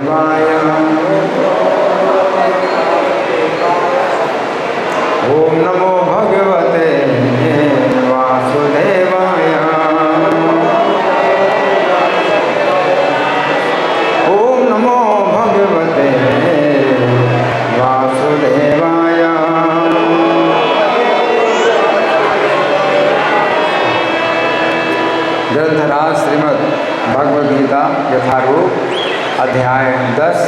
ओम नमो भगवते वासुदेवाय। ओम नमो भगवते वासुदेवाय। ग्रंथराज श्रीमद् भगवद गीता यथारूप अध्याय 10।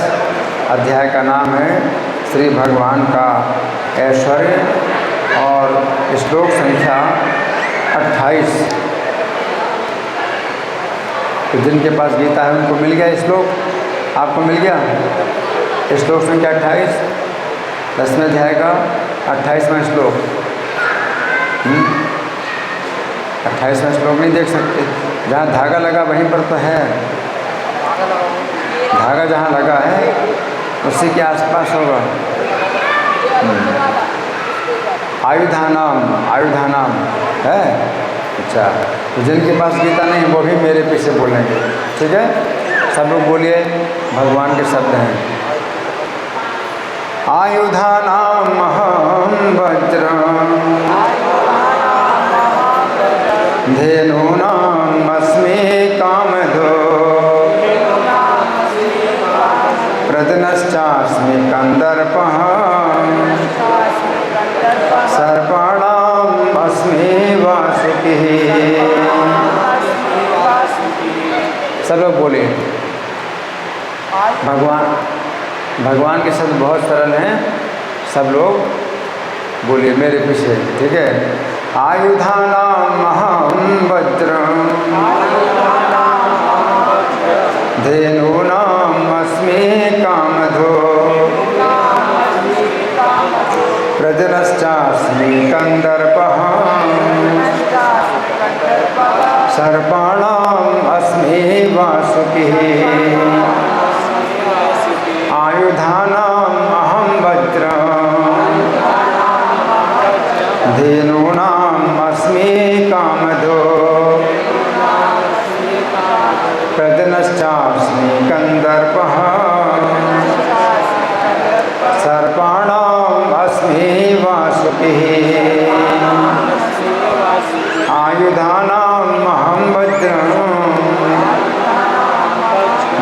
अध्याय का नाम है श्री भगवान का ऐश्वर्य और श्लोक संख्या 28। तो जिनके पास गीता है उनको मिल गया श्लोक, आपको मिल गया श्लोक संख्या 28, 10वें अध्याय का 28वां श्लोक। 28वां श्लोक नहीं देख सकते, जहाँ धागा लगा वहीं पर तो है, धागा जहाँ लगा है उसी के आसपास होगा। आयुधानाम है। अच्छा, तो जिनके पास गीता नहीं वो भी मेरे पीछे बोलेंगे, ठीक है? सब लोग बोलिए, भगवान के शब्द हैं। आयुधानाम अहं वज्रं धेनूनाम् अस्मि कामधो प्रदनश्चास्मि कंदर्पः सर्पाणाम् अस्मि वासुकिः। सब लोग बोलिए। भगवान के शब्द बहुत सरल हैं, सब लोग बोलिए मेरे पीछे, ठीक है? आयुधानाम अहं वज्रं धेनूनाम् अस्मि कामधो प्रजनश्चास्मि कंदर्पः सर्पाणाम् अस्मि वासुकिः। आयुधानाम अहं वज्रं धेनूनाम् अस्मि कामधो प्रजनश्चास्मि कंदर्पः सर्पाणाम् अस्मि वासुकिः। आयुधानाम् अहं वज्रं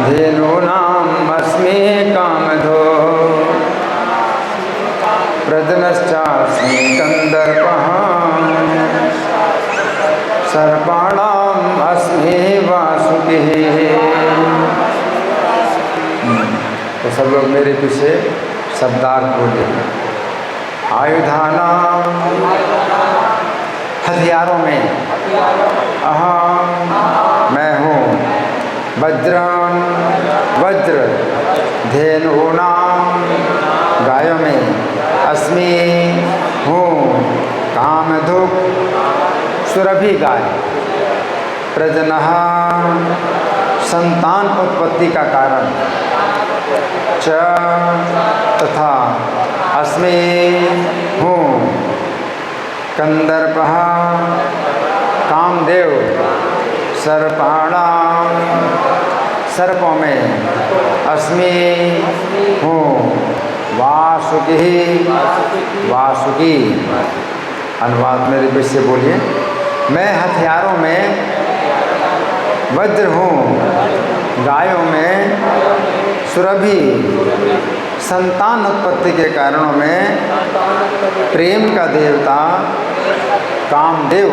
धेनूनाम् अस्मि कामधो प्रजनश्चास्मि कंदर्पः सर्पाणाम् अस्मि वासुकिः। तो सब लोग मेरे पीछे शब्दार्थ बोले। आयुधानाम हथियारों में, अहम मैं हूँ, वज्रं वज्र, धेनूनाम गायों में, अस्मि हूँ, कामधुक् सुरभि गाय, प्रजनः संतान उत्पत्ति का कारण, च तथा, अस्मि हूँ, कंदर्पः कामदेव, सर्पाणाम सर्पों में, अस्मि हूँ, वासुकी वासुकी। अनुवाद मेरे बीच से बोलिए। मैं हथियारों में वज्र हूँ, गायों में सुरभि, संतान उत्पत्ति के कारणों में प्रेम का देवता कामदेव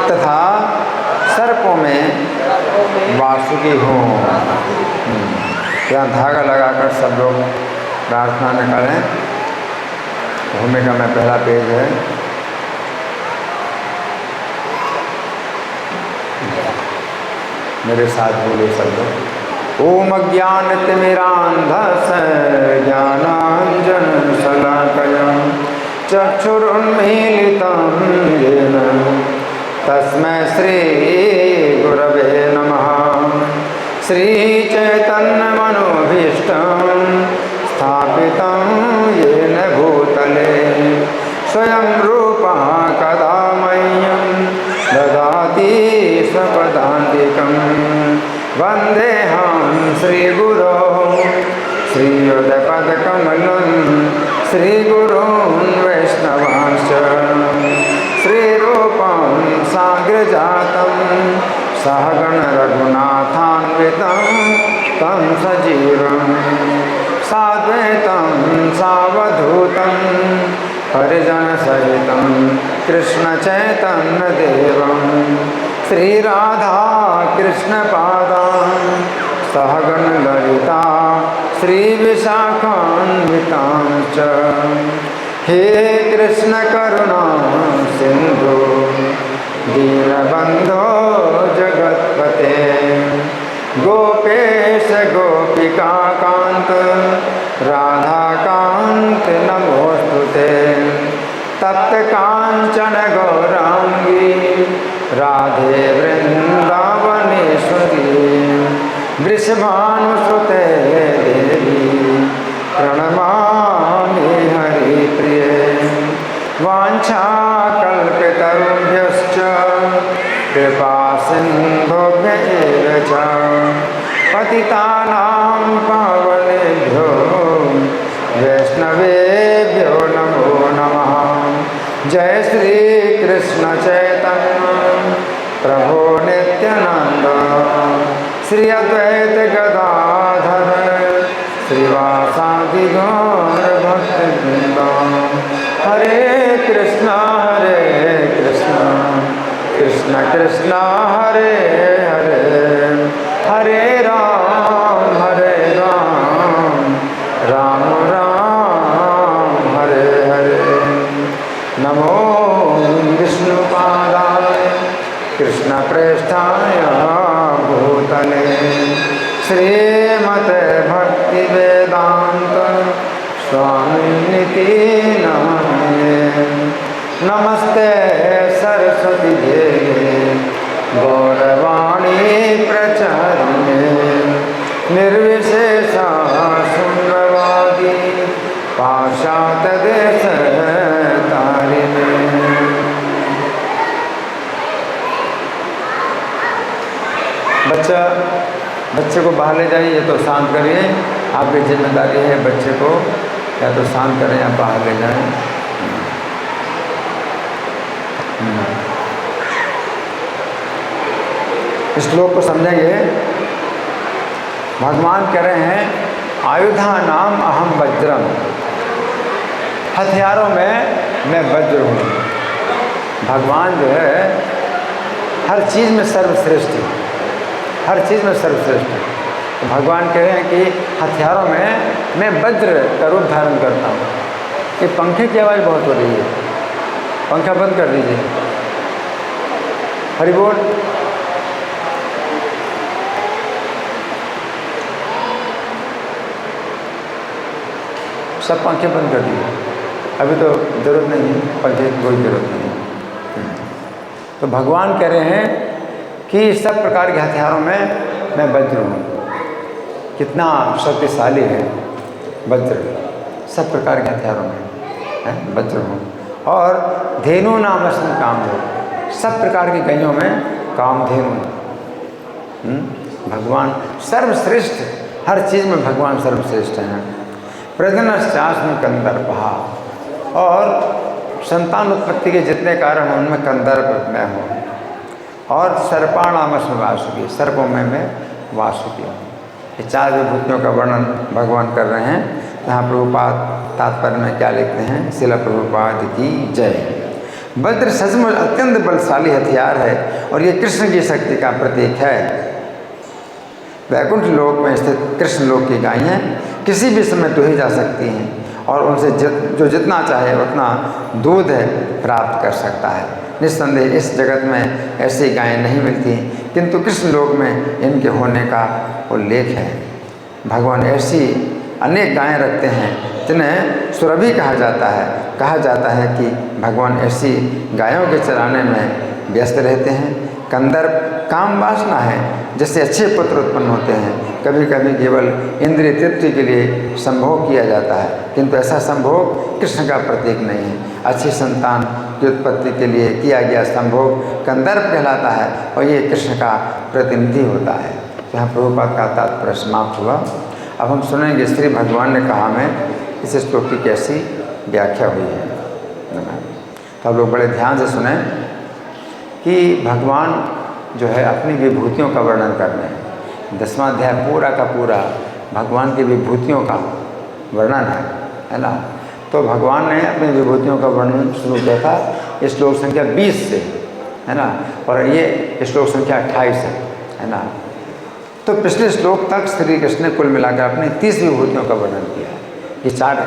तथा सर्पों में वासुकी हूँ। यहाँ धागा लगाकर सब लोग प्रार्थना में करें। भूमिका में पहला पेज है। मेरे साथ बोले सब लोग। ओम अज्ञानतिमिरान्धस्य ज्ञानाञ्जन शलाकया चक्षुरुन्मीलितं येन तस्मै श्री गुरवे नमः। श्रीचैतन्यमनोभीष्टं स्थापितं येन भूतले स्वयं रूपः कदा मह्यं ददाति स्वपदान्तिकं। वन्देऽहं श्रीगुरो श्रीगुरून् वैष्णवांश्च श्रीरूपं साग्रजातं सहगण रघुनाथान्वितं तं सजीवं साद्वैतं सावधूतं परिजनसहितं कृष्णचैतन्यदेवं श्रीराधा कृष्णपादान् सहगण ललिता श्रीविशाखान्वितांश्च हे कृष्ण करुणा सिंधु दीनबंधो जगत्पते गोपेश गोपिका कांत राधा कांत नमोस्तुते तप्त कांचन गौरांगी राधे वृंदावनेश्वरी वृषभानुसुते देवी प्रणमामि हरिप्रिये वाञ्छाकल्पतरुभ्यश्च कृपा सिन्धुभ्य एव च पतितानां पावनेभ्यो वैष्णवेभ्यो नमो नमः। जय श्री कृष्ण चैतन्य प्रभो नित्यानंद श्री अद्वैत गदाधर श्रीवासादि गौर भक्तवृंद हरे कृष्णा कृष्ण कृष्ण हरे हरे हरे राम राम राम हरे हरे। नमो विष्णुपादाय कृष्ण प्रेष्ठाय भूतले श्रीमते भक्ति वेदांत स्वामिनिति नमः। नमस्ते सरस्वती देवे गौरवाणी प्रचारिणे निर्विशेषा शून्यवादी पाश्चात्य देश तारिणे। बच्चे को बाहर ले जाइए, या तो शांत करिए, आपकी जिम्मेदारी है बच्चे को या तो शांत करें या बाहर ले जाएं। इस श्लोक को समझेंगे। भगवान कह रहे हैं आयुधा नाम अहम वज्रम, हथियारों में मैं वज्र हूँ। भगवान जो है हर चीज़ में सर्वश्रेष्ठ है, हर चीज़ में सर्वश्रेष्ठ है। तो भगवान कह रहे हैं कि हथियारों में मैं वज्र का रूप धारण करता हूँ। ये पंखे की आवाज़ बहुत हो रही है, पंखा बंद कर दीजिए। हरि बोल। सब पंखे बंद कर दिए, अभी तो ज़रूरत नहीं है, पंखे की कोई ज़रूरत नहीं है। तो भगवान कह रहे हैं कि सब प्रकार के हथियारों में मैं वज्र हूँ। कितना शक्तिशाली है वज्र, सब प्रकार के हथियारों में वज्र हूँ। और धेनु नाम अस्मि कामधेनु, सब प्रकार की गैयों में कामधेनु। भगवान सर्वश्रेष्ठ, हर चीज़ में भगवान सर्वश्रेष्ठ हैं। प्रजनश्चास्मि कंदर्पः, और संतान उत्पत्ति के जितने कारण हैं उनमें कंदर्प मैं हूँ। और सर्पाणामस्मि वासुकी, सर्पों में मैं वासुकी हूँ। ये चार विभूतियों का वर्णन भगवान कर रहे हैं। यहाँ प्रभुपाद तात्पर्य में क्या लिखते हैं, शिला प्रभुपाद की जय। वज्र सचमुच अत्यंत बलशाली हथियार है और ये कृष्ण की शक्ति का प्रतीक है। वैकुंठ लोक में स्थित कृष्ण लोक की गायें किसी भी समय दुही जा सकती हैं और उनसे जो जितना चाहे उतना दूध प्राप्त कर सकता है। निस्संदेह इस जगत में ऐसी गायें नहीं मिलती, किंतु कृष्ण लोक में इनके होने का उल्लेख है। भगवान ऐसी अनेक गायें रखते हैं जिन्हें सुरभि कहा जाता है कि भगवान ऐसी गायों के चराने में व्यस्त रहते हैं। कंदर्प काम वासना है, जिससे अच्छे पुत्र उत्पन्न होते हैं। कभी कभी केवल इंद्रिय तृप्ति के लिए संभोग किया जाता है, किंतु ऐसा संभोग कृष्ण का प्रतीक नहीं है। अच्छी संतान की उत्पत्ति के लिए किया गया संभोग कंदर्प कहलाता है और ये कृष्ण का प्रतिनिधि होता है। यहाँ प्रभुपाद का तात्पर्य समाप्त हुआ। अब हम सुनेंगे श्री भगवान ने कहा में इस श्लोक की कैसी व्याख्या हुई है ना। तो आप लोग बड़े ध्यान से सुने कि भगवान जो है अपनी विभूतियों का वर्णन कर रहे हैं। 10वां अध्याय पूरा का पूरा भगवान की विभूतियों का वर्णन है ना। तो भगवान ने अपनी विभूतियों का वर्णन शुरू किया था श्लोक संख्या 20 से, है ना, और ये श्लोक संख्या 28 है ना। तो पिछले श्लोक तक श्री कृष्ण ने कुल मिलाकर अपनी 30 विभूतियों का वर्णन किया। ये 4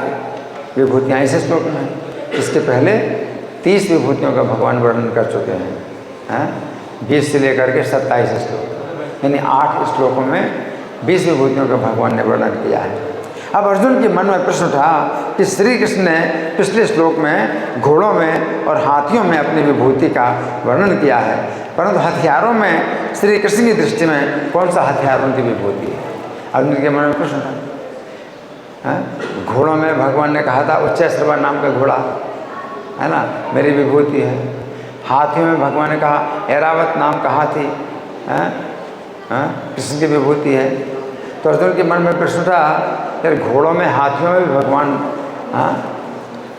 विभूतियाँ इस श्लोक में हैं। इसके पहले 30 विभूतियों का भगवान वर्णन कर चुके हैं 20 से लेकर के 27 श्लोक, यानी 8 श्लोकों में 20 विभूतियों का भगवान ने वर्णन किया है। अब अर्जुन के मन में प्रश्न उठा कि श्री कृष्ण ने पिछले श्लोक में घोड़ों में और हाथियों में अपनी विभूति का वर्णन किया है, परंतु हथियारों में श्री कृष्ण की दृष्टि में कौन सा हथियार उनकी विभूति है? अर्जुन के मन में प्रश्न उठा। घोड़ों में भगवान ने कहा था उच्चैश्रवा नाम का घोड़ा, है ना, मेरी विभूति है। हाथियों में भगवान ने कहा ऐरावत नाम का हाथी कृष्ण की विभूति है। तो अर्जुन के मन में प्रश्न उठा, यार घोड़ों में हाथियों में भी भगवान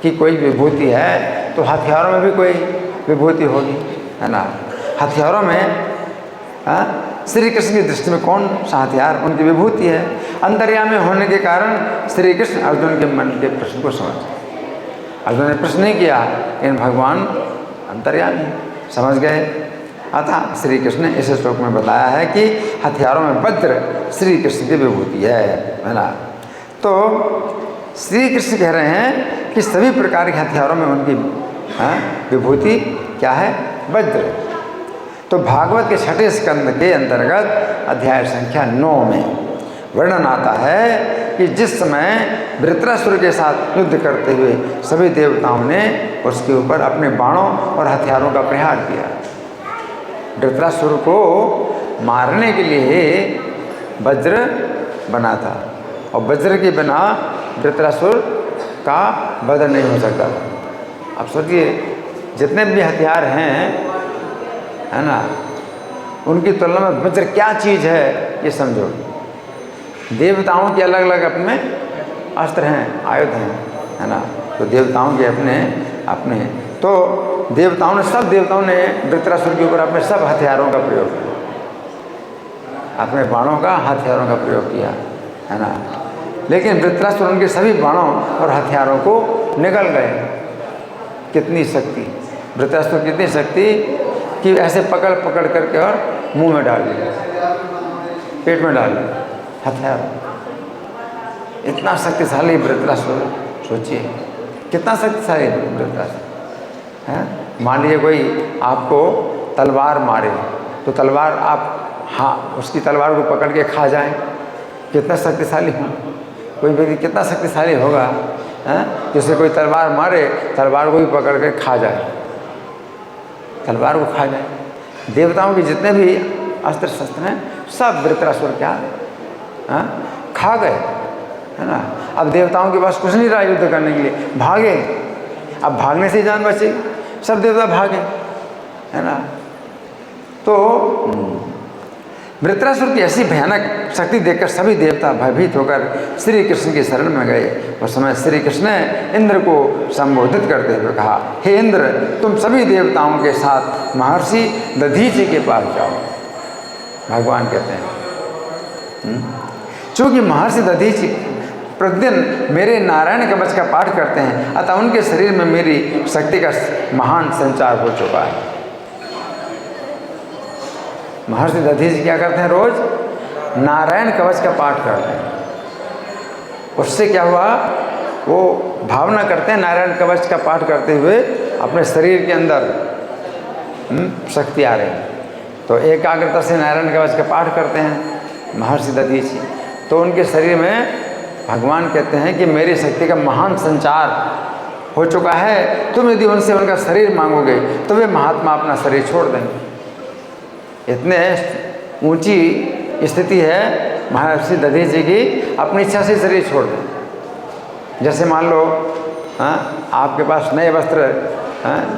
की कोई विभूति है, तो हथियारों में भी कोई विभूति होगी, है ना। हथियारों में श्री कृष्ण की दृष्टि में कौन सा हथियार उनकी विभूति है? अंतर्यामी होने के कारण श्री कृष्ण अर्जुन के मन के प्रश्न को समझ, अर्जुन ने प्रश्न नहीं किया, लेकिन भगवान अंतर्यामी समझ गए। अतः श्री कृष्ण ने इस श्लोक में बताया है कि हथियारों में वज्र श्री कृष्ण की विभूति है ना। तो श्री कृष्ण कह रहे हैं कि सभी प्रकार के हथियारों में उनकी विभूति क्या है? वज्र। तो भागवत के 6ठे स्कंद के अंतर्गत अध्याय संख्या 9 में वर्णन आता है कि जिस समय वृत्रासुर के साथ युद्ध करते हुए सभी देवताओं ने उसके ऊपर अपने बाणों और हथियारों का प्रहार किया। वृत्रासुर को मारने के लिए वज्र बना था, और वज्र के बिना वृत्रासुर का वध नहीं हो सकता था। अब सोचिए, जितने भी हथियार हैं, है ना, उनकी तुलना में वज्र क्या चीज़ है ये समझो। देवताओं के अलग अलग अपने अस्त्र हैं, आयुध हैं, है ना। तो देवताओं के अपने तो सब देवताओं ने वृत्रासुर के ऊपर अपने सब हथियारों का प्रयोग किया, अपने बाणों का, हथियारों का प्रयोग किया, है ना। लेकिन वृत्रासुर उनके सभी बाणों और हथियारों को निगल गए। कितनी शक्ति, वृत्रासुर कितनी शक्ति कि ऐसे पकड़ करके और मुंह में डाल दिया, पेट में डाल दिया हथियार। इतना शक्तिशाली वृत्रासुर, सोचिए कितना शक्तिशाली वृत्रासुर है। मान लीजिए कोई आपको तलवार मारे, तो तलवार आप उसकी तलवार को पकड़ के खा जाए, कितना शक्तिशाली हो। कोई व्यक्ति कितना शक्तिशाली होगा जैसे कोई तलवार मारे, तलवार को भी पकड़ के खा जाए, तलवार को खा जाए। देवताओं के जितने भी अस्त्र शस्त्र हैं सब वृत्रासुर क्या खा गए, है ना। अब देवताओं के पास कुछ नहीं रहा युद्ध करने के लिए, भागे। अब भागने से ही जान बचेगी, सब देवता भागे, है ना। तो वृत्रासुर की ऐसी भयानक शक्ति देखकर सभी देवता भयभीत होकर श्री कृष्ण की शरण में गए। उस समय श्री कृष्ण ने इंद्र को संबोधित करते हुए कहा, हे इंद्र, तुम सभी देवताओं के साथ महर्षि दधीचि के पास जाओ। भगवान कहते हैं चूँकि महर्षि दधीचि प्रतिदिन मेरे नारायण कवच का पाठ करते हैं, अतः उनके शरीर में मेरी शक्ति का महान संचार हो चुका है। महर्षि दधीचि क्या करते हैं? रोज नारायण कवच का पाठ करते हैं। उससे क्या हुआ? वो भावना करते हैं नारायण कवच का पाठ करते हुए अपने शरीर के अंदर शक्ति आ रही है। तो एकाग्रता से नारायण कवच का पाठ करते हैं महर्षि दधीचि, तो उनके शरीर में भगवान कहते हैं कि मेरी शक्ति का महान संचार हो चुका है। तुम यदि उनसे उनका शरीर मांगोगे तो वे महात्मा अपना शरीर छोड़ देंगे। इतने ऊंची स्थिति है महर्षि दधीचि की, अपनी इच्छा से शरीर छोड़ दें। जैसे मान लो आपके पास नए वस्त्र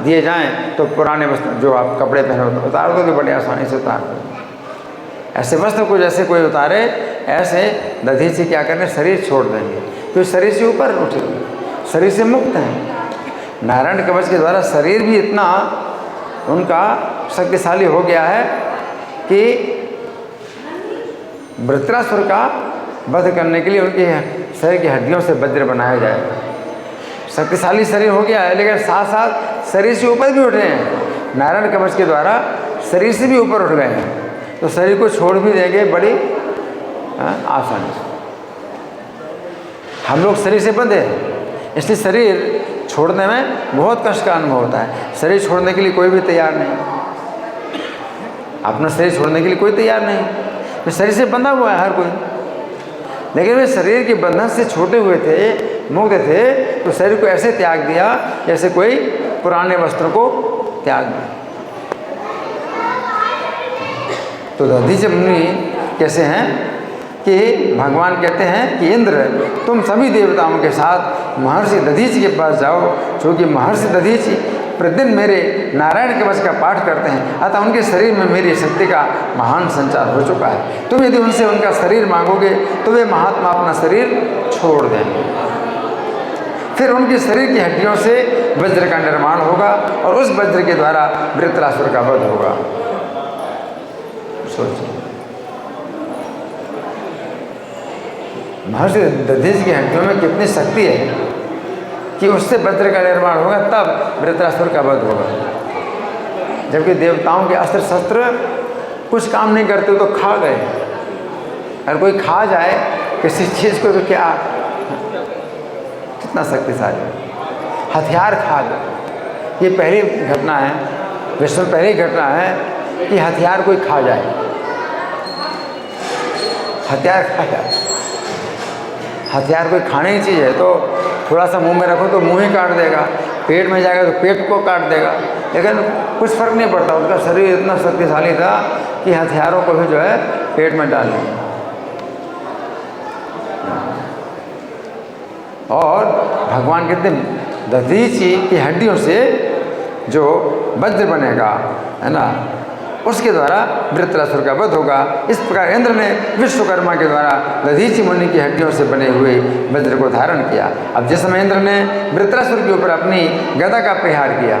दिए जाएं, तो पुराने वस्त्र जो आप कपड़े पहने उतार दोगे, बड़े आसानी से उतार दो। ऐसे वस्त्र को जैसे कोई उतारे, ऐसे दधीचि क्या करें? शरीर छोड़ देंगे। तो शरीर से ऊपर उठेंगे, शरीर से मुक्त हैं। नारायण कवच के द्वारा शरीर भी इतना उनका शक्तिशाली हो गया है कि वृत्रासुर का वध करने के लिए उनके शरीर की हड्डियों से वज्र बनाया जाएगा। शक्तिशाली शरीर हो गया है, लेकिन साथ साथ शरीर से ऊपर भी उठे हैं। नारायण कवच के द्वारा शरीर से भी ऊपर उठ गए हैं, तो शरीर को छोड़ भी देंगे बड़ी आसानी से। हम लोग शरीर से बंधे हैं, इसलिए शरीर छोड़ने में बहुत कष्ट का अनुभव होता है। शरीर छोड़ने के लिए कोई भी तैयार नहीं, अपना शरीर छोड़ने के लिए कोई तैयार नहीं। तो शरीर से बंधा हुआ है हर कोई, लेकिन वे शरीर के बंधन से छोटे हुए थे, मुक्त थे, तो शरीर को ऐसे त्याग दिया जैसे कोई पुराने वस्त्रों को त्याग दिया। तो दधीचि मुनि कैसे हैं कि भगवान कहते हैं कि इंद्र तुम सभी देवताओं के साथ महर्षि दधीचि के पास जाओ, क्योंकि महर्षि दधीचि प्रतिदिन मेरे नारायण कवच का पाठ करते हैं, अतः उनके शरीर में मेरी शक्ति का महान संचार हो चुका है। तुम यदि उनसे उनका शरीर मांगोगे तो वे महात्मा अपना शरीर छोड़ देंगे, फिर उनके शरीर की हड्डियों से वज्र का निर्माण होगा और उस वज्र के द्वारा वृत्रासुर का वध होगा। सोचिए, महर्षि दधीचि की हड्डियों में कितनी शक्ति है कि उससे वज्र का निर्माण होगा, तब वृत्रासुर का वध होगा। जबकि देवताओं के अस्त्र शस्त्र कुछ काम नहीं करते तो खा गए। अगर कोई खा जाए किसी चीज़ को तो क्या, कितना शक्तिशाली हथियार खा गए। ये पहली घटना है, विश्व में पहली घटना है कि हथियार कोई खा जाए, हथियार खा जाए। हथियार कोई खाने की चीज़ है तो थोड़ा सा मुंह में रखो तो मुंह ही काट देगा, पेट में जाएगा तो पेट को काट देगा, लेकिन कुछ फर्क नहीं पड़ता। उनका शरीर इतना शक्तिशाली था कि हथियारों को भी जो है पेट में डाल दिया। और भगवान कहते हैं दधीचि की हड्डियों से जो वज्र बनेगा, है ना, उसके द्वारा वृत्रासुर का वध होगा। इस प्रकार इंद्र ने विश्वकर्मा के द्वारा दधीचि मुनि की हड्डियों से बने हुए वज्र को धारण किया। अब जिस समय इंद्र ने वृत्रासुर के ऊपर अपनी गदा का प्रहार किया,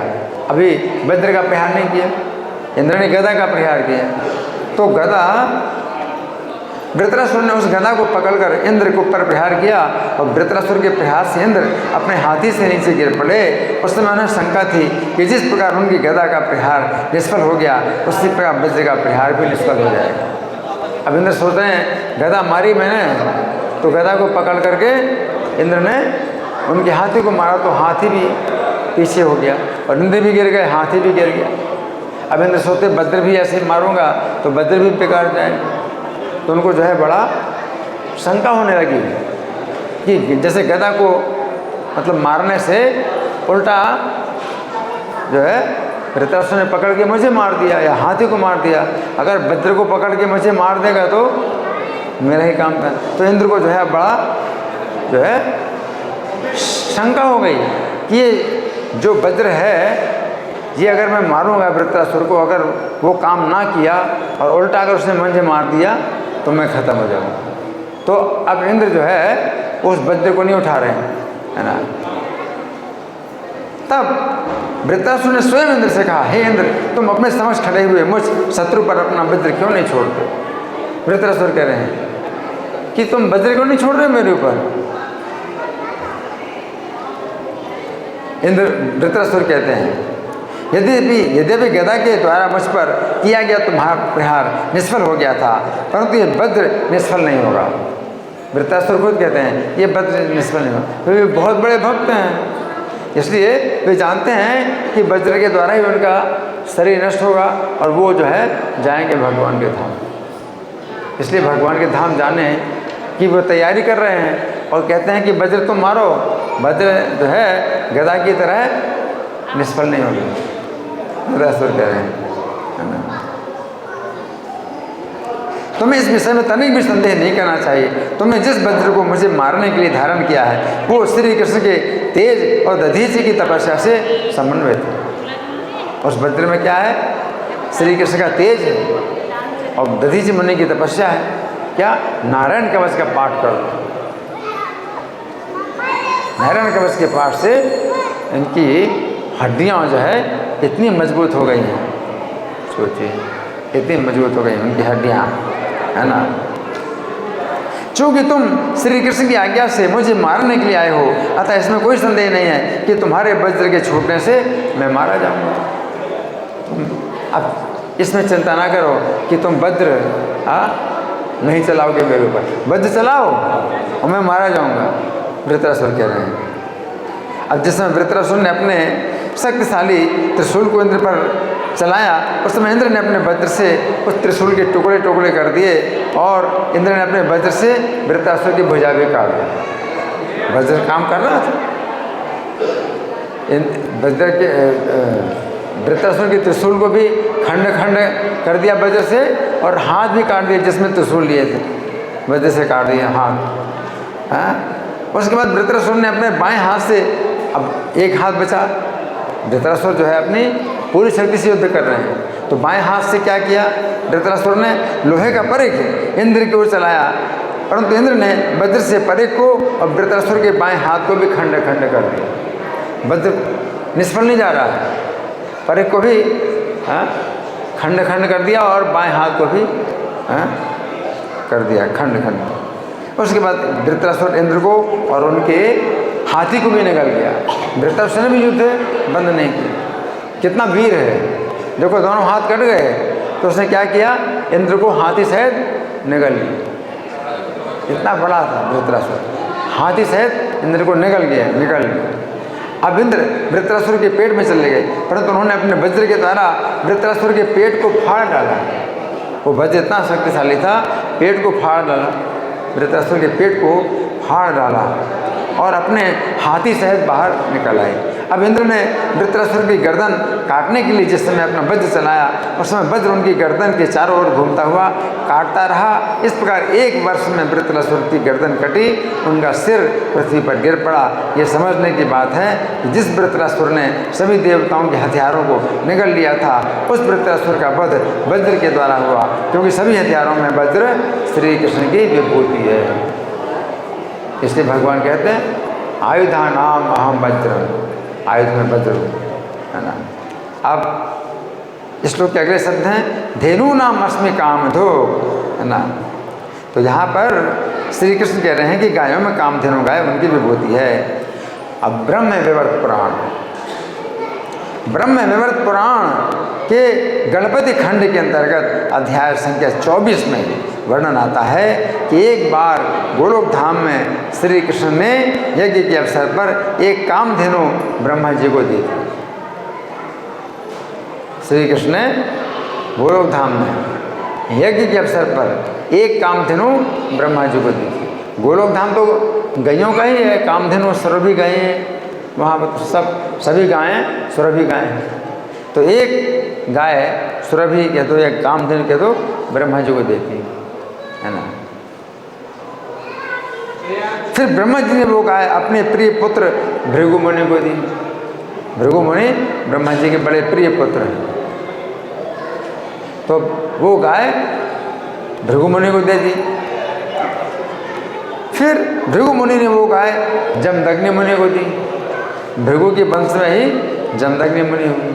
अभी वज्र का प्रहार नहीं किया, इंद्र ने गदा का प्रहार किया, तो गदा वृत्रासुर ने उस गदा को पकड़कर इंद्र के ऊपर प्रहार किया और वृत्रासुर के प्रहार से इंद्र अपने हाथी से नीचे गिर पड़े। उस समय उन्हें शंका थी कि जिस प्रकार उनकी गदा का प्रहार निष्फल हो गया, उसी प्रकार वज्र का प्रहार भी निष्फल हो जाएगा। अब इंद्र सोचते हैं गदा मारी मैंने, तो गदा को पकड़ करके इंद्र ने उनके हाथी को मारा, तो हाथी भी पीछे हो गया और इंद्र भी गिर गए, हाथी भी गिर गया। अब इंद्र सोचते वज्र भी ऐसे मारूंगा तो वज्र भी बिगाड़ जाएगा। तो उनको जो है बड़ा शंका होने लगी कि जैसे गदा को मतलब मारने से उल्टा जो है वृत्रासुर ने पकड़ के मुझे मार दिया या हाथी को मार दिया, अगर वज्र को पकड़ के मुझे मार देगा तो मेरा ही काम था। तो इंद्र को जो है बड़ा जो है शंका हो गई कि ये जो वज्र है, ये अगर मैं मारूंगा वृत्रासुर को, अगर वो काम ना किया और उल्टा अगर उसने मुझे मार दिया तो मैं ख़त्म हो जाऊंगा। तो अब इंद्र जो है उस वज्र को नहीं उठा रहे हैं, है ना। तब वृत्रासुर ने स्वयं इंद्र से कहा, हे इंद्र, तुम अपने समक्ष खड़े हुए मुझ शत्रु पर अपना वज्र क्यों नहीं छोड़ते। वृत्रासुर कह रहे हैं कि तुम वज्र क्यों नहीं छोड़ रहे मेरे ऊपर। इंद्र वृत्रासुर कहते हैं यद्यपि गदा के द्वारा मुझ पर किया गया तुम्हारा प्रहार निष्फल हो गया था, परंतु ये वज्र निष्फल नहीं होगा। वृत्रासुर खुद कहते हैं ये वज्र निष्फल नहीं होगा। वे बहुत बड़े भक्त हैं, इसलिए वे जानते हैं कि वज्र के द्वारा ही उनका शरीर नष्ट होगा और वो जो है जाएंगे भगवान के धाम। इसलिए भगवान के धाम जाने की वो तैयारी कर रहे हैं और कहते हैं कि वज्र तुम मारो, वज्र जो है गदा की तरह निष्फल नहीं होगी। वृत्रासुर कह रहे हैं, तुम्हें इस विषय में तनिक भी संदेह नहीं करना चाहिए। तुमने जिस वज्र को मुझे मारने के लिए धारण किया है वो श्री कृष्ण के तेज और दधीचि की तपस्या से समन्वित है। उस वज्र में क्या है, श्री कृष्ण का तेज है और दधीचि मुनि की तपस्या है। क्या, नारायण कवच का पाठ करो। हिरण्यकवच के पास से इनकी हड्डियाँ जो है इतनी मजबूत हो गई हैं, सोचिए इतनी मजबूत हो गई उनकी हड्डियाँ, है ना। चूँकि तुम श्री कृष्ण की आज्ञा से मुझे मारने के लिए आए हो, अतः इसमें कोई संदेह नहीं है कि तुम्हारे वज्र के छूटने से मैं मारा जाऊंगा। अब इसमें चिंता ना करो कि तुम वज्र नहीं चलाओगे मेरे ऊपर, वज्र चलाओ और मैं मारा जाऊंगा, वृत्रासुर कह रहे हैं। अब जिस समय वृत्रासुर ने अपने शक्तिशाली त्रिशूल को इंद्र पर चलाया, उस समय इंद्र ने अपने वज्र से उस त्रिशूल के टुकड़े टुकड़े कर दिए और इंद्र ने अपने वज्र से वृत्रासुर की भुजा भी काट दी। वज्र काम कर रहा था, वज्र के वृत्रासुर के त्रिशूल को भी खंड खंड कर दिया वज्र से, और हाथ भी काट दिए जिसमें त्रिशूल लिए थे, वज्र से काट दिया हाथ। उसके बाद वृत्रासुर ने अपने बाएं हाथ से, अब एक हाथ बचा, वृत्रासुर जो है अपनी पूरी शक्ति से युद्ध कर रहे हैं, तो बाएं हाथ से क्या किया, वृत्रासुर ने लोहे का परिघ इंद्र की ओर चलाया, परंतु इंद्र ने वज्र से परिघ को और वृत्रासुर के बाएं हाथ को भी खंड खंड कर दिया। वज्र निष्फल नहीं जा रहा है, परिघ को भी खंड खंड कर दिया और बाएं हाथ को भी कर दिया खंड खंड। उसके बाद वृत्रासुर इंद्र को और उनके हाथी को भी निगल गया। वृत्रासुर ने भी युद्ध बंद नहीं किया, कितना वीर है, देखो दोनों हाथ कट गए तो उसने क्या किया, इंद्र को हाथी सहित निगल लिया। इतना बड़ा था वृत्रासुर, हाथी सहित इंद्र को निगल गया। अब इंद्र वृत्रासुर के पेट में चले गए, परंतु उन्होंने अपने वज्र के द्वारा वृत्रासुर के पेट को फाड़ डाला। वो वज्र इतना शक्तिशाली था, पेट को फाड़ डाला, वृत्रासुर के पेट को फाड़ डाला और अपने हाथी सहित बाहर निकल आए। अब इंद्र ने वृत्रासुर की गर्दन काटने के लिए जिस समय अपना वज्र चलाया, उस समय वज्र उनकी गर्दन के चारों ओर घूमता हुआ काटता रहा। इस प्रकार 1 वर्ष में वृत्रासुर की गर्दन कटी, उनका सिर पृथ्वी पर गिर पड़ा। ये समझने की बात है कि जिस वृत्रासुर ने सभी देवताओं के हथियारों को निगल लिया था, उस वृत्रासुर का वध वज्र के द्वारा हुआ, क्योंकि सभी हथियारों में वज्र श्री कृष्ण की विभूति है। इसलिए भगवान कहते हैं आयुधा नाम अहम वज्र, आयुध में वज्र, है ना। अब श्लोक के अगले शब्द हैं धेनु नाम अस्मि कामधो, है ना। तो यहाँ पर श्री कृष्ण कह रहे हैं कि गायों में कामधेनु गाय उनकी विभूति है। अब ब्रह्म विवर्त पुराण, ब्रह्म विवर्त पुराण के गणपति खंड के अंतर्गत अध्याय संख्या 24 में वर्णन आता है कि एक बार गोलोक धाम में श्री कृष्ण ने यज्ञ के अवसर पर एक कामधेनु ब्रह्मा जी को दी थी। श्री कृष्ण ने गोलोक धाम में यज्ञ के अवसर पर एक कामधेनु ब्रह्मा जी को दी थी। गोलोक धाम तो गायों का ही है, कामधेनु सुरभि गाय हैं, वहाँ पर सभी गायें सुरभि गाय हैं। तो एक गाय सुरभि कह दो या कामधेनु कह दो ब्रह्मा जी को देती है ना। फिर ब्रह्मा जी ने वो गाय अपने प्रिय पुत्र भृगु मुनि को दी। भृगु मुनि ब्रह्मा जी के बड़े प्रिय पुत्र हैं, तो वो गाय भृगु मुनि को दे दी। फिर भृगु मुनि ने वो गाय जमदग्नि मुनि को दी। भृगु के वंश में ही जमदग्नि मुनि हुई,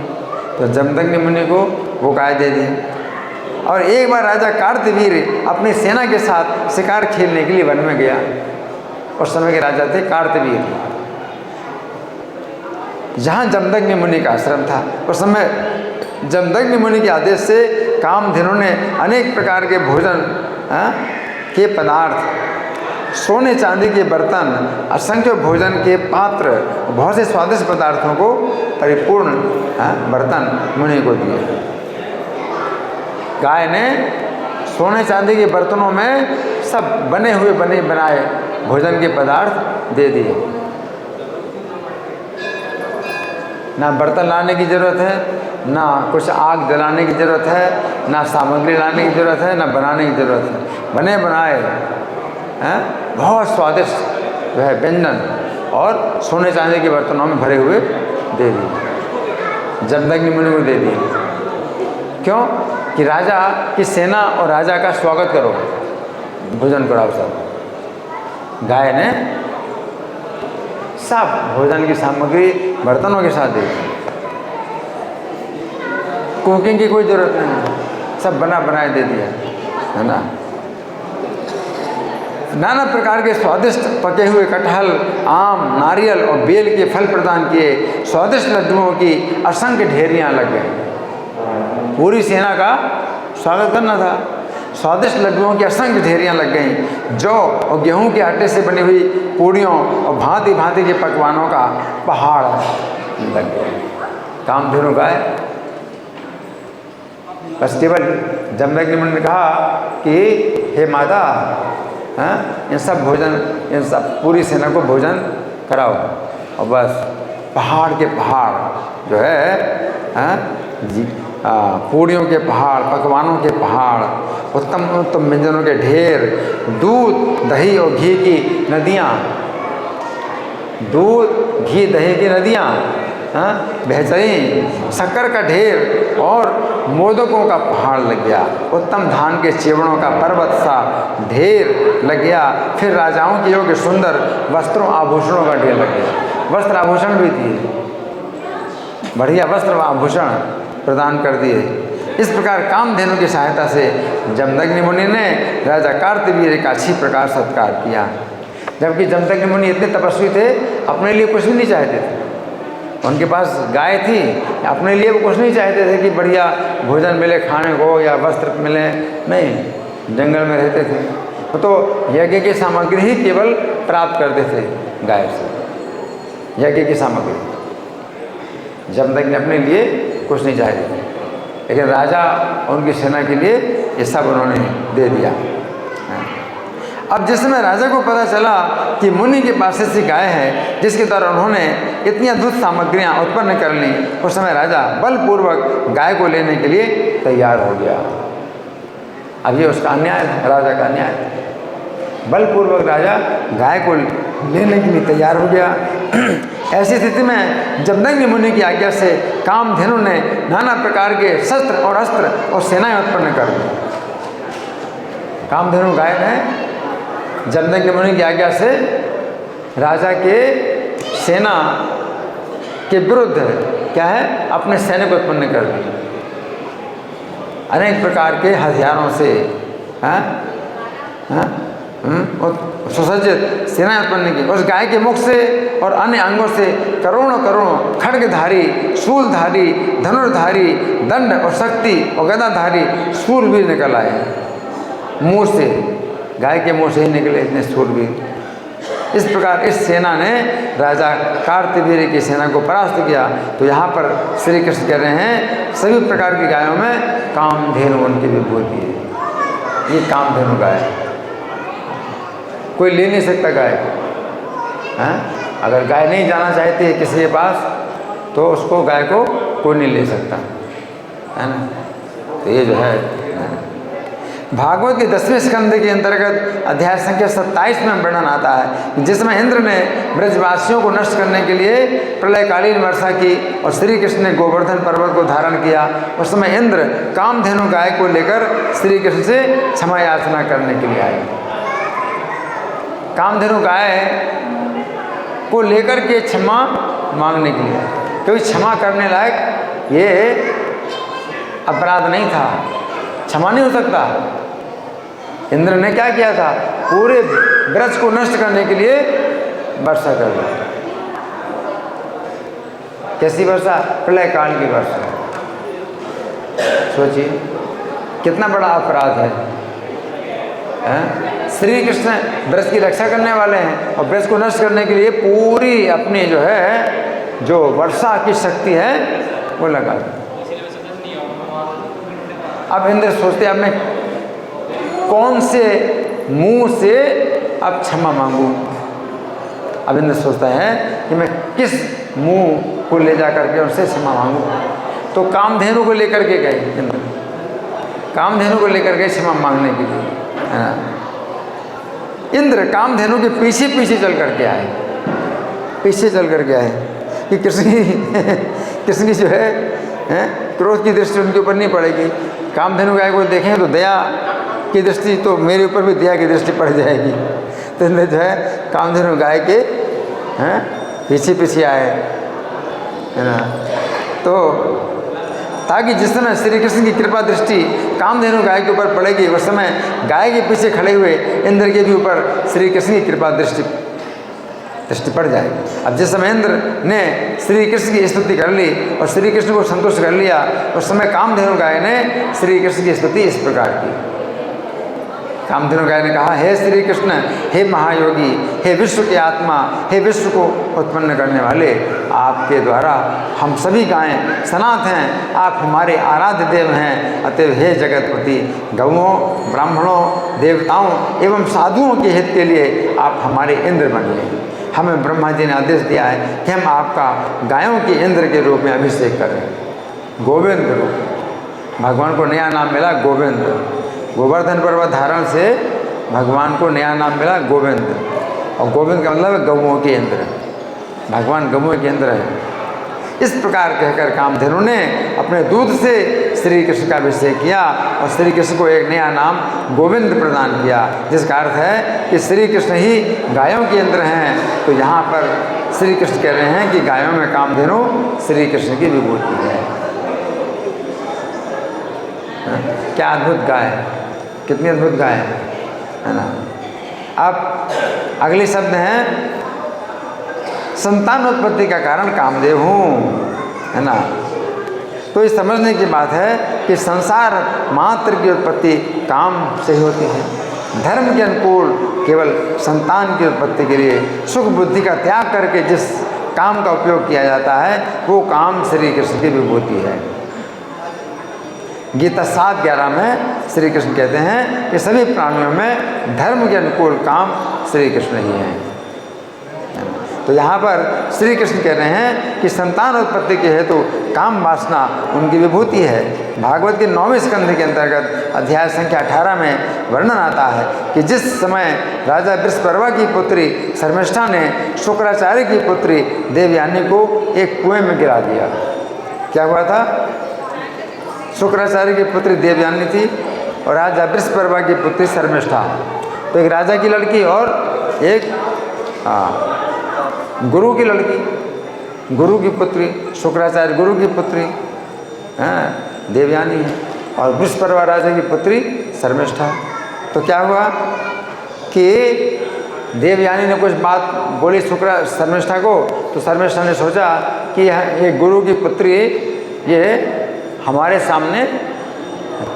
तो जमदग्नि मुनि को वो गाय दे दी। और एक बार राजा कार्तवीर अपनी सेना के साथ शिकार खेलने के लिए वन में गया। उस समय के राजा थे कार्तवीर, जहाँ जमदग्नि मुनि का आश्रम था। उस समय जमदग्नि मुनि के आदेश से कामधेनु ने अनेक प्रकार के भोजन के पदार्थ, सोने चांदी के बर्तन, असंख्य भोजन के पात्र, बहुत से स्वादिष्ट पदार्थों को परिपूर्ण बर्तन मुनि को दिए। गाय ने सोने चांदी के बर्तनों में सब बने हुए बने बनाए भोजन के पदार्थ दे दिए। ना बर्तन लाने की ज़रूरत है, ना कुछ आग जलाने की ज़रूरत है, ना सामग्री लाने की ज़रूरत है, ना बनाने की ज़रूरत है। बने बनाए बहुत स्वादिष्ट जो है व्यंजन और सोने चांदी के बर्तनों में भरे हुए दे दिए, जमदग्नि मुनि को दे दिए। क्यों? कि राजा की सेना और राजा का स्वागत करो, भोजन कराओ सब। गाय ने सब भोजन की सामग्री बर्तनों के साथ दे दी। कुकिंग की कोई ज़रूरत नहीं, सब बना बनाए दे दिया, है ना। नाना प्रकार के स्वादिष्ट पके हुए कटहल, आम, नारियल और बेल के फल प्रदान किए। स्वादिष्ट लड्डुओं की असंख्य ढेरियाँ लग गई। पूरी सेना का स्वागत करना था। स्वादिष्ट लड्डुओं की असंख्य ढेरियाँ लग गईं। जौ और गेहूं के आटे से बनी हुई पूड़ियों और भांति भांति के पकवानों का पहाड़ लग गए। कामधेनु गाय बस केवल जमदग्नि मुनि ने कहा कि हे माता, इन सब भोजन, इन सब पूरी सेना को भोजन कराओ। और बस पहाड़ के पहाड़ जो है जी, पूड़ियों के पहाड़, पकवानों के पहाड़, उत्तम उत्तम व्यंजनों के ढेर, दूध, दही और घी की नदियाँ, दूध, घी, दही की नदियाँ बेहतरीन, शक्कर का ढेर और मोदकों का पहाड़ लग गया। उत्तम धान के चिवड़ों का पर्वत सा ढेर लग गया। फिर राजाओं के योग्य सुंदर वस्त्रों आभूषणों का ढेर लग गया। वस्त्र आभूषण भी दिए, बढ़िया वस्त्र आभूषण प्रदान कर दिए। इस प्रकार कामधेनु की सहायता से जमदग्नि मुनि ने राजा कार्तवीर्य का अच्छी प्रकार सत्कार किया। जबकि जमदग्नि मुनि इतने तपस्वी थे, अपने लिए कुछ भी नहीं चाहते थे। उनके पास गाय थी, अपने लिए वो कुछ नहीं चाहते थे कि बढ़िया भोजन मिले खाने को या वस्त्र मिले, नहीं, जंगल में रहते थे तो यज्ञ की सामग्री ही केवल प्राप्त करते थे गाय से, यज्ञ की सामग्री। जमदग्नि अपने लिए कुछ नहीं चाहते थे, लेकिन राजा उनकी सेना के लिए ये सब उन्होंने दे दिया। अब जिस समय राजा को पता चला कि मुनि के पास ऐसी गाय है जिसके द्वारा उन्होंने इतनी अद्भुत सामग्रियाँ उत्पन्न कर लीं, उस समय राजा बलपूर्वक गाय को लेने के लिए तैयार हो गया। अब ये उसका अन्याय है, राजा का अन्याय है। बलपूर्वक राजा गाय को लेने के लिए तैयार हो गया। ऐसी स्थिति में जमदग्नि मुनि की आज्ञा से कामधेनु ने नाना प्रकार के शस्त्र और अस्त्र और सेनाएं उत्पन्न कर दी। कामधेनु गाय ने जमदग्नि मुनि की आज्ञा से राजा के सेना के विरुद्ध क्या है, अपने सैनिक उत्पन्न कर दी। अनेक प्रकार के हथियारों से सुसज्जित सेना उत्पन्न की। उस गाय के मुख से और अन्य अंगों से करोड़ों करोड़ों खड्गधारी, शूलधारी, धनुर्धारी, दंड और शक्ति और गदाधारी शूरवीर निकल आए। मुंह से, गाय के मुंह से ही निकले इतने शूरवीर। इस प्रकार इस सेना ने राजा कार्तवीर्य की सेना को परास्त किया। तो यहाँ पर श्री कृष्ण कह रहे हैं सभी प्रकार की गायों में कामधेनु उनकी विभूति है। ये कामधेनु गाय है, कोई ले नहीं सकता गाय को। अगर गाय नहीं जाना चाहती है किसी के पास तो उसको, गाय को कोई नहीं ले सकता, है ना। तो ये जो है भागवत के 10वें स्कंद के अंतर्गत अध्याय संख्या 27 में वर्णन आता है, जिसमें इंद्र ने ब्रजवासियों को नष्ट करने के लिए प्रलयकालीन वर्षा की और श्री कृष्ण ने गोवर्धन पर्वत को धारण किया। उस समय इंद्र कामधेनु गाय को लेकर श्री कृष्ण से क्षमा याचना करने के लिए आए। कामधेनु गाय को लेकर के क्षमा मांगने के लिए, क्योंकि क्षमा करने लायक ये अपराध नहीं था, क्षमा नहीं हो सकता। इंद्र ने क्या किया था, पूरे ब्रज को नष्ट करने के लिए वर्षा कर दी। कैसी वर्षा? प्रलय काल की वर्षा। सोचिए कितना बड़ा अपराध है। श्री कृष्ण ब्रज की रक्षा करने वाले हैं और ब्रज को नष्ट करने के लिए पूरी अपनी जो है, जो वर्षा की शक्ति है वो लगा दी। अब इंद्र सोचते अब मैं कौन से मुंह से अब क्षमा मांगूं। अब इंद्र सोचता है कि मैं किस मुंह को ले जा करके उनसे क्षमा मांगूं। तो कामधेनु को लेकर के गए इंद्र, कामधेनु को लेकर गए क्षमा मांगने के लिए, है ना। इंद्र कामधेनु के पीछे पीछे चल करके आए, पीछे चल करके आए कि कृष्ण की जो है क्रोध की दृष्टि उनके ऊपर नहीं पड़ेगी। कामधेनु गाय को देखें तो दया की दृष्टि, तो मेरे ऊपर भी दया की दृष्टि पड़ जाएगी। तो इंद्र जो है कामधेनु गाय के पीछे पीछे आए, है ना। तो ताकि जिस समय श्री कृष्ण की कृपा दृष्टि कामधेनु गाय के ऊपर पड़ेगी, उस समय गाय के पीछे खड़े हुए इंद्र के भी ऊपर श्री कृष्ण की कृपा दृष्टि पड़ जाएगी। अब जिस समय इंद्र ने श्री कृष्ण की स्तुति कर ली और श्री कृष्ण को संतुष्ट कर लिया, उस समय कामधेनु गाय ने श्री कृष्ण की स्तुति इस प्रकार की। कामधेनु गाय ने कहा, हे श्री कृष्ण, हे महायोगी, हे विश्व के आत्मा, हे विश्व को उत्पन्न करने वाले, आपके द्वारा हम सभी गायें सनात हैं, आप हमारे आराध्य देव हैं। अतएव हे जगतपति, गौओं, ब्राह्मणों, देवताओं एवं साधुओं के हित के लिए आप हमारे इंद्र बनिए। हमें ब्रह्मा जी ने आदेश दिया है कि हम आपका गायों के इंद्र के रूप में अभिषेक करें। गोविंद रूप, भगवान को नया नाम मिला गोविंद। गोवर्धन पर्वत धारण से भगवान को नया नाम मिला गोविंद, और गोविंद का मतलब है गौओं के इंद्र। भगवान गौओं के इंद्र है। इस प्रकार कहकर कामधेनु ने अपने दूध से श्री कृष्ण का अभिषेक किया और श्री कृष्ण को एक नया नाम गोविंद प्रदान किया, जिसका अर्थ है कि श्री कृष्ण ही गायों के इंद्र हैं। तो यहाँ पर श्री कृष्ण कह रहे हैं कि गायों में कामधेनु श्री कृष्ण की विभूति है। क्या अद्भुत गाय है, कितनी अद्भुत गाय है ना। अब अगले शब्द हैं, संतानोत्पत्ति का कारण कामदेव हूँ, है ना। तो ये समझने की बात है कि संसार मात्र की उत्पत्ति काम से ही होती है। धर्म के अनुकूल केवल संतान की उत्पत्ति के लिए सुख बुद्धि का त्याग करके जिस काम का उपयोग किया जाता है, वो काम श्री कृष्ण की विभूति है। गीता 7:11 में श्री कृष्ण कहते हैं कि सभी प्राणियों में धर्म के अनुकूल काम श्री कृष्ण ही हैं। तो यहाँ पर श्री कृष्ण कह रहे हैं कि संतान उत्पत्ति के हेतु काम वासना उनकी विभूति है। भागवत के 9वें स्कंध के अंतर्गत अध्याय संख्या 18 में वर्णन आता है कि जिस समय राजा वृषपर्वा की पुत्री शर्मिष्ठा ने शुक्राचार्य की पुत्री देवयानी को एक कुएं में गिरा दिया। क्या हुआ था? शुक्राचार्य की पुत्री देवयानी थी और राजा वृषपर्वा की पुत्री शर्मिष्ठा। तो एक राजा की लड़की और एक गुरु की लड़की, गुरु की पुत्री, शुक्राचार्य गुरु की पुत्री देवयानी है, और वृषपर्वा राजा की पुत्री शर्मिष्ठा। तो क्या हुआ कि देवयानी ने कुछ बात बोली शर्मिष्ठा को, तो शर्मिष्ठा ने सोचा कि ये गुरु की पुत्री ये हमारे सामने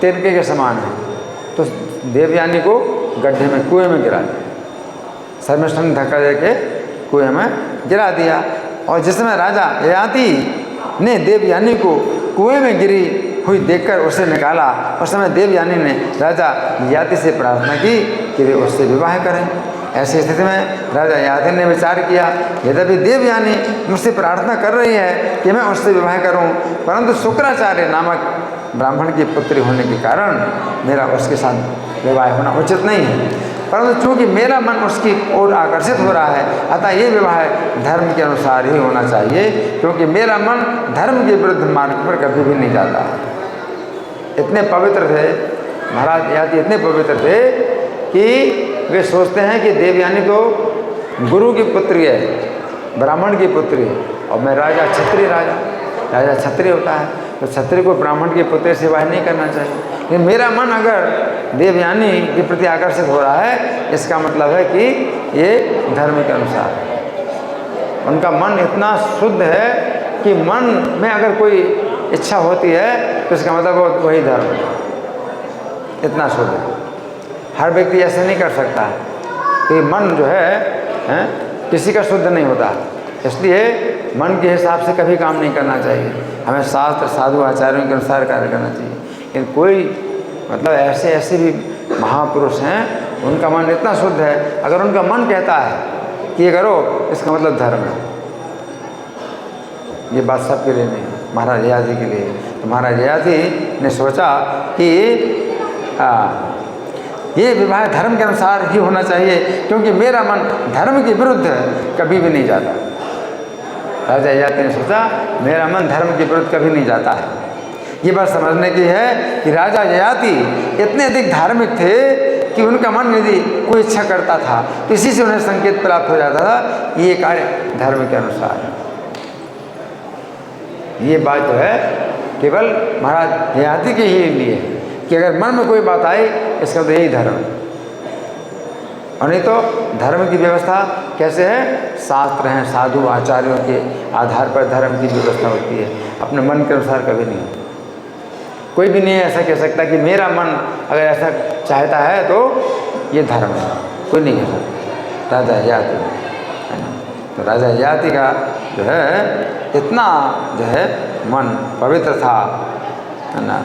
तिनके के समान है, तो देवयानी को गड्ढे में कुएं में गिरा दिया। शर्मिष्ठा ने धक्का देके कुएं में गिरा दिया। और जिस समय राजा ययाति ने देवयानी को कुएं में गिरी हुई देखकर उसे निकाला, उस समय देवयानी ने राजा ययाति से प्रार्थना की कि वे उससे विवाह करें। ऐसी स्थिति में राजा ययाति ने विचार किया, यद्यपि देवयानी मुझसे प्रार्थना कर रही है कि मैं उससे विवाह करूं, परंतु शुक्राचार्य नामक ब्राह्मण की पुत्री होने के कारण मेरा उसके साथ विवाह होना उचित नहीं है। परंतु चूँकि मेरा मन उसकी ओर आकर्षित हो रहा है, अतः ये विवाह धर्म के अनुसार ही होना चाहिए, क्योंकि मेरा मन धर्म के विरुद्ध मार्ग पर कभी भी नहीं जाता। इतने पवित्र थे महाराज ययाति, इतने पवित्र थे कि वे सोचते हैं कि देवयानी तो गुरु की पुत्री है, ब्राह्मण की पुत्री है, और मैं राजा क्षत्रिय, राजा क्षत्रिय होता है, तो क्षत्रिय को ब्राह्मण की पुत्री से विवाह नहीं करना चाहिए। लेकिन मेरा मन अगर देवयानी के प्रति आकर्षित हो रहा है, इसका मतलब है कि ये धर्म के अनुसार है। उनका मन इतना शुद्ध है कि मन में अगर कोई इच्छा होती है तो इसका मतलब वही धर्म है, इतना शुद्ध है। हर व्यक्ति ऐसे नहीं कर सकता है कि मन जो है किसी का शुद्ध नहीं होता, इसलिए मन के हिसाब से कभी काम नहीं करना चाहिए। हमें शास्त्र साधु आचार्यों के अनुसार कार्य करना चाहिए। लेकिन कोई मतलब ऐसे भी महापुरुष हैं, उनका मन इतना शुद्ध है, अगर उनका मन कहता है कि ये करो, इसका मतलब धर्म है। ये बात सबके लिए नहीं, महाराज ययाति के लिए। तो महाराज ययाति ने सोचा कि ये विवाह धर्म के अनुसार ही होना चाहिए, क्योंकि मेरा मन धर्म के विरुद्ध कभी भी नहीं जाता। राजा ययाति ने सोचा मेरा मन धर्म के विरुद्ध कभी नहीं जाता है। ये बात समझने की है कि राजा ययाति इतने अधिक धार्मिक थे कि उनका मन यदि कोई इच्छा करता था तो इसी से उन्हें संकेत प्राप्त हो जाता था, ये कार्य धर्म के अनुसार है। ये बात जो है केवल महाराज ययाति के ही लिए कि अगर मन में कोई बात आए इसका तो यही धर्म है। और नहीं तो धर्म की व्यवस्था कैसे है? शास्त्र हैं, साधु आचार्यों के आधार पर धर्म की व्यवस्था होती है, अपने मन के अनुसार कभी नहीं होती। कोई भी नहीं ऐसा कह सकता कि मेरा मन अगर ऐसा चाहता है तो ये धर्म है, कोई नहीं कह सकता। राजा ययाति है ना, तो राजा ययाति का जो है इतना जो है मन पवित्र था, है ना।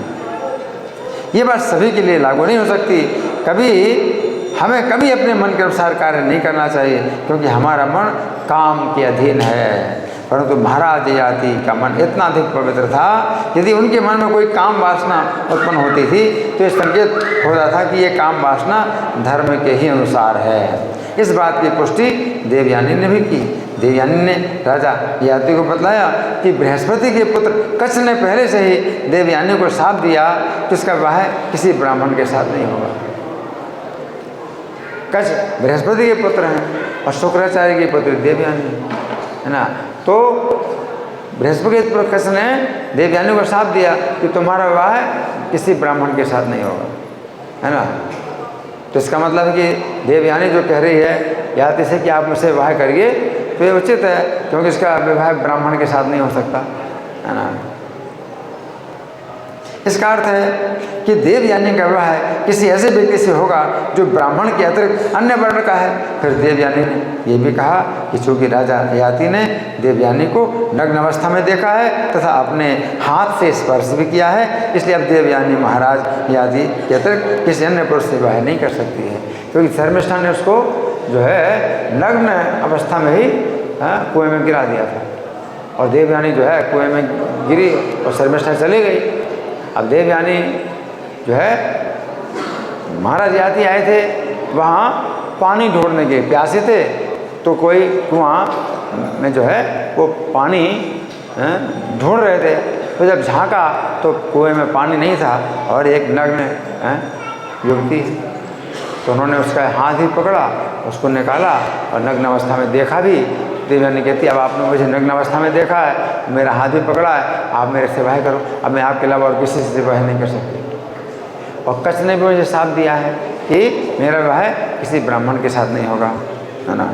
ये बात सभी के लिए लागू नहीं हो सकती। हमें कभी अपने मन के अनुसार कार्य नहीं करना चाहिए, क्योंकि हमारा मन काम के अधीन है। परंतु महाराज ययाति का मन इतना अधिक पवित्र था, यदि उनके मन में कोई काम वासना उत्पन्न होती थी तो ये संकेत होता था कि ये काम वासना धर्म के ही अनुसार है। इस बात की पुष्टि देवयानी ने भी की। देवयानी ने राजा ययाति को बतलाया कि बृहस्पति के पुत्र कच्छ ने पहले से ही देवयानी को शाप दिया कि उसका विवाह किसी ब्राह्मण के साथ नहीं होगा। कच्छ बृहस्पति के पुत्र हैं और शुक्राचार्य के पुत्र देवयानी, है ना। तो बृहस्पति के पुत्र कच्छ ने देवयानी को शाप दिया कि तुम्हारा विवाह किसी ब्राह्मण के साथ नहीं होगा, है ना। तो इसका मतलब है कि देवयानी जो कह रही है ययाति से कि आप मुझसे विवाह करिए, तो ये उचित है, क्योंकि इसका विवाह ब्राह्मण के साथ नहीं हो सकता, है ना। इसका अर्थ है कि देवयानी का विवाह किसी ऐसे व्यक्ति से होगा जो ब्राह्मण के अतिरिक्त अन्य वर्ण का है। फिर देवयानी ने यह भी कहा कि चूँकि राजा ययाति ने देवयानी को नग्न अवस्था में देखा है तथा अपने हाथ से स्पर्श भी किया है, इसलिए अब देवयानी महाराज ययाति के अतिरिक्त किसी अन्य पुरुष से विवाह नहीं कर सकती है, क्योंकि धर्मिष्ठा ने उसको जो है नग्न अवस्था में ही कुएं में गिरा दिया था, और देवयानी जो है कुएं में गिरी और शर्मिष्ठा चली गई। अब देवयानी जो है महाराज ययाति आए थे वहाँ पानी ढूंढने के, प्यासे थे, तो कोई कुआं में जो है वो पानी ढूंढ रहे थे। तो जब झांका तो कुएं में पानी नहीं था और एक नग्न युवती, तो उन्होंने उसका हाथ ही पकड़ा, उसको निकाला और नग्न अवस्था में देखा भी। देवयानी कहती अब आपने मुझे नग्न अवस्था में देखा है, मेरा हाथ भी पकड़ा है, आप मेरे से विवाह करो, अब मैं आपके अलावा और किसी से विवाह नहीं कर सकती। और कच्छ ने भी मुझे साथ दिया है कि मेरा विवाह किसी ब्राह्मण के साथ नहीं होगा, है ना।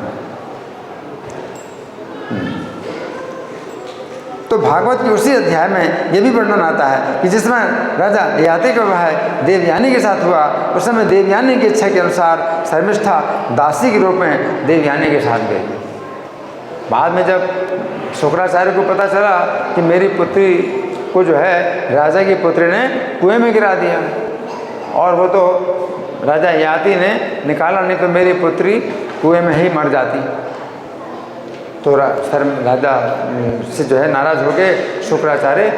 तो भागवत के उसी अध्याय में यह भी वर्णन आता है कि जिसमें राजा ययाति का विवाह देवयानी के साथ हुआ, उस समय देवयानी की इच्छा के अनुसार शर्मिष्ठा दासी के रूप में देवयानी के साथ गई। बाद में जब शुक्राचार्य को पता चला कि मेरी पुत्री को जो है राजा की पुत्री ने कुएं में गिरा दिया, और वो तो राजा ययाति ने निकाला, नहीं तो मेरी पुत्री कुएं में ही मर जाती। तो राजा से जो है नाराज हो गए शुक्राचार्य,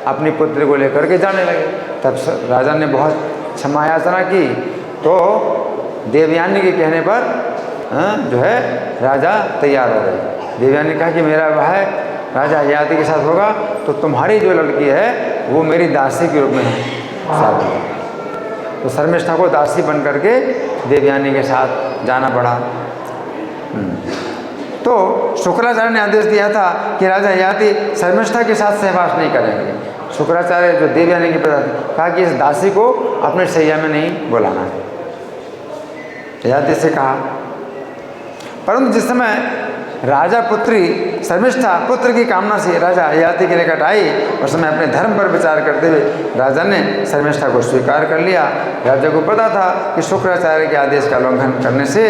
अपनी पुत्री को लेकर के जाने लगे। तब राजा ने बहुत क्षमा याचना की, तो देवयानी के कहने पर जो है राजा तैयार हो गए। देवयानी ने कहा कि मेरा विवाह राजा ययाति के साथ होगा तो तुम्हारी जो लड़की है वो मेरी दासी के रूप में साथ होगा। तो शर्मिष्ठा को दासी बन करके देवयानी के साथ जाना पड़ा। तो शुक्राचार्य ने आदेश दिया था कि राजा ययाति शर्मिष्ठा के साथ सहवास नहीं करेंगे। शुक्राचार्य जो देवयानी के पिता थे कहा कि इस दासी को अपने शैया में नहीं बुलाना है। ययाति से कहा, परंतु जिस समय राजा पुत्री शर्मिष्ठा पुत्र की कामना से राजा ययाति के निकट आई, उस समय अपने धर्म पर विचार करते हुए राजा ने शर्मिष्ठा को स्वीकार कर लिया। राजा को पता था कि शुक्राचार्य के आदेश का उल्लंघन करने से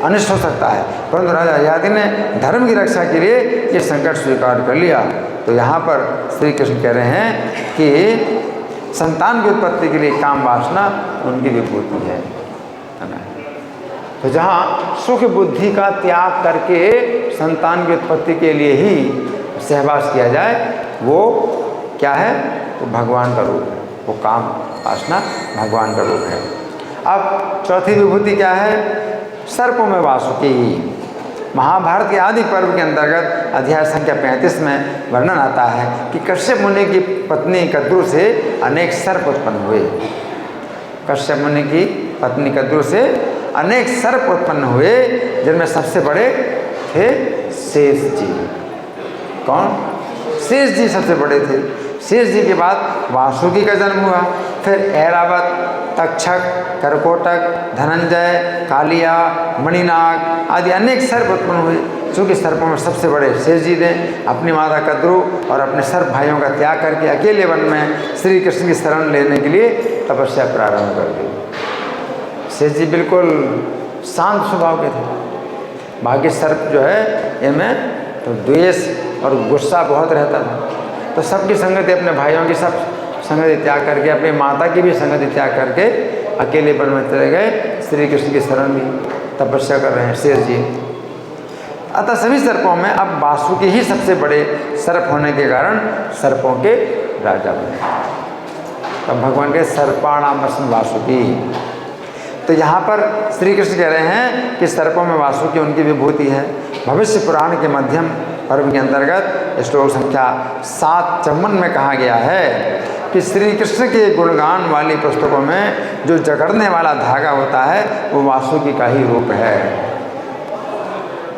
अनिष्ट हो सकता है, परंतु राजा ययाति ने धर्म की रक्षा के लिए ये संकट स्वीकार कर लिया। तो यहाँ पर श्री कृष्ण कह रहे हैं कि संतान की उत्पत्ति के लिए काम वासना उनकी विभूति है ना। तो जहाँ सुख बुद्धि का त्याग करके संतान की उत्पत्ति के लिए ही सहवास किया जाए, वो क्या है? वो भगवान का रूप है, वो काम वासना भगवान का रूप है। अब चौथी विभूति क्या है? सर्पों में वासुकी। महाभारत के आदि पर्व के अंतर्गत अध्याय संख्या 35 में वर्णन आता है कि कश्यप मुनि की पत्नी कद्रु से अनेक सर्प उत्पन्न हुए। कश्यप मुनि की पत्नी कद्रू से अनेक सर्प उत्पन्न हुए, जिनमें सबसे बड़े थे शेष जी। कौन? शेष जी सबसे बड़े थे। शेष जी के बाद वासुकी का जन्म हुआ, फिर ऐरावत, तक्षक, करकोटक, धनंजय, कालिया, मणिनाग आदि अनेक सर्प उत्पन्न हुए। चूँकि सर्पों में सबसे बड़े शेष जी ने अपनी माता कद्रू और अपने सर्प भाइयों का त्याग करके अकेले वन में श्री कृष्ण की शरण लेने के लिए तपस्या प्रारंभ कर दी। शेष जी बिल्कुल शांत स्वभाव के थे। बाकी सर्प जो है इनमें तो द्वेष और गुस्सा बहुत रहता था, तो सबकी संगति, अपने भाइयों की सब संगति त्याग करके, अपनी माता की भी संगति त्याग करके अकेले वन में चले गए, श्री कृष्ण की शरण ली, तपस्या कर रहे हैं शेष जी। अतः सभी सर्पों में अब वासुकी ही सबसे बड़े सर्प होने के कारण सर्पों के राजा बने। तब भगवान के सर्पाणामस्म वासुकी। तो यहाँ पर श्री कृष्ण कह रहे हैं कि सर्पों में वासुकी उनकी विभूति है। भविष्य पुराण के मध्यम पर्व के अंतर्गत श्लोक संख्या 754 में कहा गया है कि श्री कृष्ण के गुणगान वाली पुस्तकों में जो जकड़ने वाला धागा होता है वो वासुकी का ही रूप है।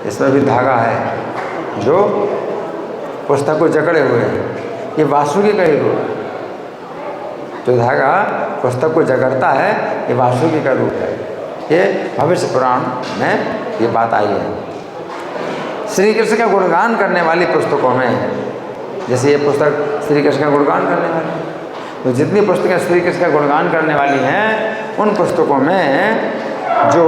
इसमें भी धागा है जो पुस्तक को जकड़े हुए है, ये वासुकी का ही रूप है। जो धागा पुस्तक को जकड़ता है ये वासुकी का रूप है। ये भविष्य पुराण में ये बात आई है। श्री कृष्ण का गुणगान करने वाली पुस्तकों में, जैसे ये पुस्तक श्री कृष्ण का गुणगान करने वाली, तो जितनी पुस्तकें श्री कृष्ण का गुणगान करने वाली हैं उन पुस्तकों में जो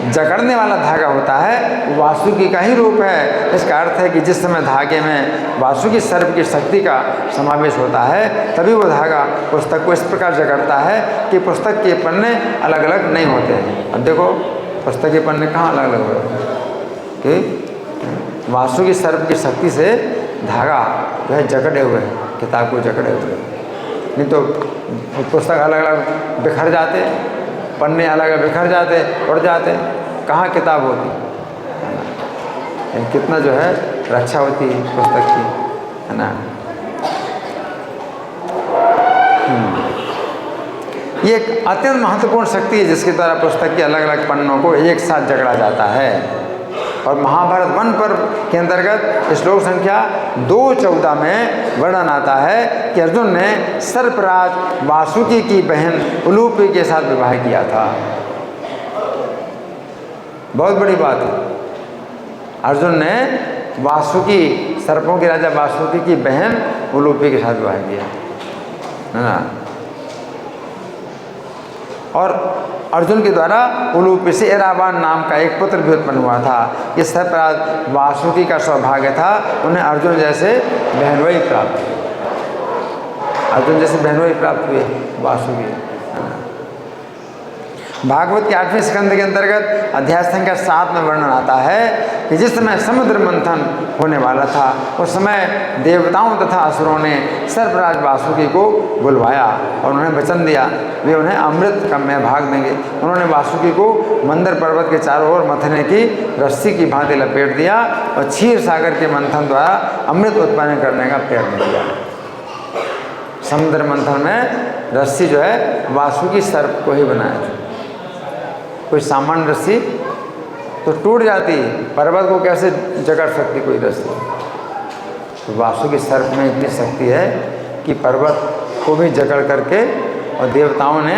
जकड़ने वाला धागा होता है वो वासुकी का ही रूप है। इसका अर्थ है कि जिस समय धागे में वासुकी सर्प की शक्ति का समावेश होता है तभी वो धागा पुस्तक को इस प्रकार जकड़ता है कि पुस्तक के पन्ने अलग अलग नहीं होते हैं। अब देखो पुस्तक के पन्ने कहाँ अलग अलग हुए कि वासुकी सर्प की शक्ति से धागा जो है जकड़े हुए हैं, किताब को जकड़े हुए। नहीं तो पुस्तक अलग अलग बिखर जाते, पन्ने अलग अलग बिखर जाते, उड़ जाते, कहाँ किताब होती। कितना जो है रक्षा होती है पुस्तक की, है ना। ये एक अत्यंत महत्वपूर्ण शक्ति है जिसके द्वारा पुस्तक के अलग अलग पन्नों को एक साथ जकड़ा जाता है। और महाभारत वन पर्व के अंतर्गत श्लोक संख्या 214 में वर्णन आता है कि अर्जुन ने सर्पराज वासुकी की बहन उलूपी के साथ विवाह किया था। बहुत बड़ी बात है। अर्जुन ने वासुकी, सर्पों के राजा वासुकी की बहन उलूपी के साथ विवाह किया, है ना। और अर्जुन के द्वारा उलूपी से ऐरावान नाम का एक पुत्र भी उत्पन्न हुआ था। इस सर्पराज वासुकी का सौभाग्य था उन्हें अर्जुन जैसे बहनोई प्राप्त हुए। अर्जुन जैसे बहनोई प्राप्त हुए वासुकी। भागवत के 8वें स्कंद के अंतर्गत अध्याय संख्या 7 में वर्णन आता है कि जिस समय समुद्र मंथन होने वाला था उस समय देवताओं तथा असुरों ने सर्पराज वासुकी को बुलवाया और उन्हें वचन दिया वे उन्हें अमृत का में भाग देंगे। उन्होंने वासुकी को मंदर पर्वत के चारों ओर मथने की रस्सी की भांति लपेट दिया और क्षीर सागर के मंथन द्वारा अमृत उत्पन्न करने का प्रयत्न किया। समुद्र मंथन में रस्सी जो है वासुकी सर्प को ही बनाया था। कोई सामान्य रस्सी तो टूट जाती, पर्वत को कैसे जकड़ सकती कोई रस्सी। तो वासुकी सर्प में इतनी शक्ति है कि पर्वत को भी जकड़ करके, और देवताओं ने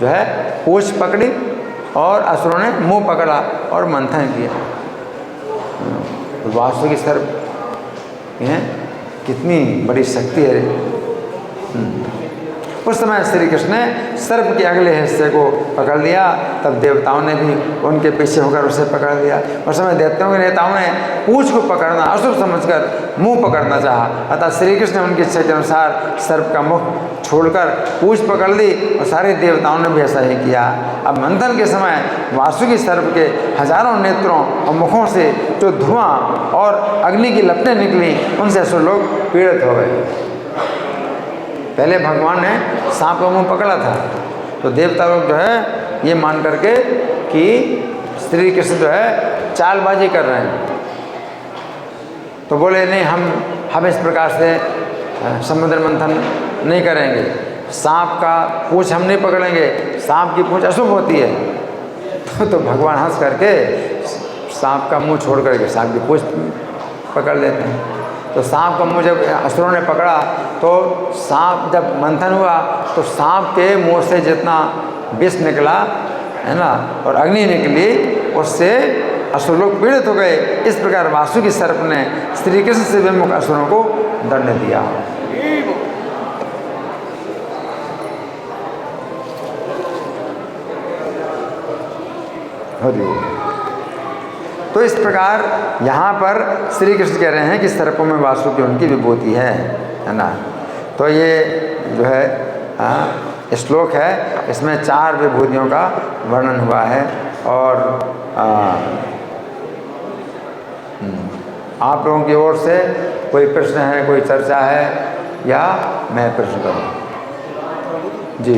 जो है पूंछ पकड़ी और असुरों ने मुंह पकड़ा और मंथन किया। तो वासुकी सर्प में कितनी बड़ी शक्ति है। उस समय श्री कृष्ण ने सर्प के अगले हिस्से को पकड़ लिया, तब देवताओं ने भी उनके पीछे होकर उसे पकड़ लिया। उस समय दैत्यों के नेताओं ने पूंछ को पकड़ना अशुभ समझकर मुंह पकड़ना चाहा, अतः श्री कृष्ण ने उनकी इच्छा के अनुसार सर्प का मुख छोड़कर पूंछ पकड़ ली और सारे देवताओं ने भी ऐसा ही किया। अब मंथन के समय वासुकी सर्प के हजारों नेत्रों और मुखों से जो धुआं और अग्नि की लपटें निकली उनसे असुर लोग पीड़ित हो गए। पहले भगवान ने सांप का मुंह पकड़ा था तो देवता लोग जो है ये मान करके कि श्री कृष्ण जो है चालबाजी कर रहे हैं, तो बोले नहीं हम इस प्रकार से समुद्र मंथन नहीं करेंगे, सांप का पूंछ हम नहीं पकड़ेंगे, सांप की पूंछ अशुभ होती है। तो भगवान हंस करके सांप का मुंह छोड़ करके सांप की पूंछ पकड़ लेते हैं। तो सांप का मुंह जब असुरों ने पकड़ा तो सांप जब मंथन हुआ तो सांप के मुंह से जितना विष निकला है ना और अग्नि निकली, उससे असुर लोग पीड़ित हो गए। इस प्रकार वासुकी सर्प ने श्री कृष्ण से विमुख असुरों को दंड दिया। तो इस प्रकार यहाँ पर श्री कृष्ण कह रहे हैं कि सर्पों में वासुकी उनकी विभूति है ना। तो ये जो है श्लोक है, इसमें 4 विभूतियों का वर्णन हुआ है। और आप लोगों की ओर से कोई प्रश्न है, कोई चर्चा है, या मैं प्रश्न करूँ? जी।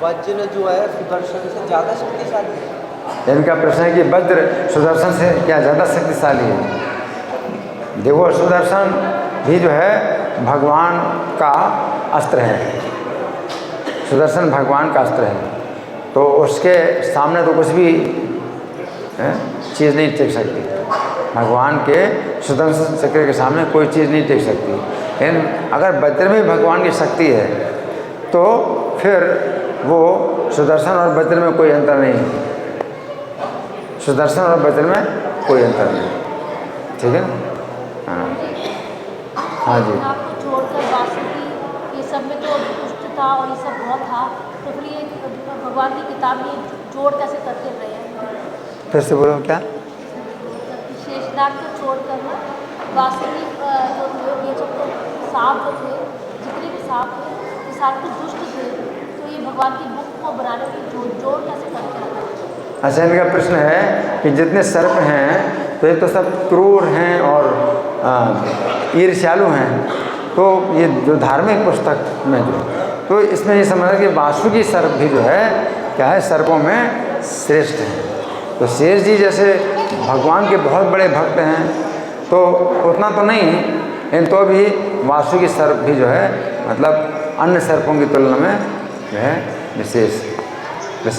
वज्र जो है सुदर्शन से ज़्यादा शक्तिशाली है? इनका प्रश्न है कि वज्र सुदर्शन से क्या ज़्यादा शक्तिशाली है? देखो, सुदर्शन भी जो है भगवान का अस्त्र है। सुदर्शन भगवान का अस्त्र है, तो उसके सामने तो कुछ भी चीज़ नहीं टिक सकती। भगवान के सुदर्शन चक्र के सामने कोई चीज़ नहीं टिक सकती। लेकिन अगर वज्र में भगवान की शक्ति है तो फिर वो सुदर्शन और वज्र में कोई अंतर नहीं है। सुदर्शन और वज्र में कोई अंतर नहीं, ठीक है। हाँ जी। आपको छोड़कर वासुकी ये सब में तो दुष्ट था और ये सब बहुत था, तो फिर ये भगवान की किताब में जोड़ कैसे करके रहे हैं? फिर से बोलो क्या? शेषनाग को छोड़कर ना वासुकी जो थे, ये सब तो सांप जो थे, जितने भी सांप थे ये सारे तो दुष्ट थे, तो ये भगवान की बुक को बनाने की जोड़ कैसे करके रखा? अच्छा, इनका प्रश्न है कि जितने सर्प हैं तो ये तो सब क्रूर हैं और ईर्ष्यालु हैं। तो ये जो धार्मिक पुस्तक में जो, तो इसमें ये समझना कि वासुकी सर्प भी जो है क्या है, सर्पों में श्रेष्ठ है। तो शेष जी जैसे भगवान के बहुत बड़े भक्त हैं, तो उतना तो नहीं, लेकिन तो भी वासुकी सर्प भी जो है मतलब अन्य सर्पों की तुलना में जो है विशेष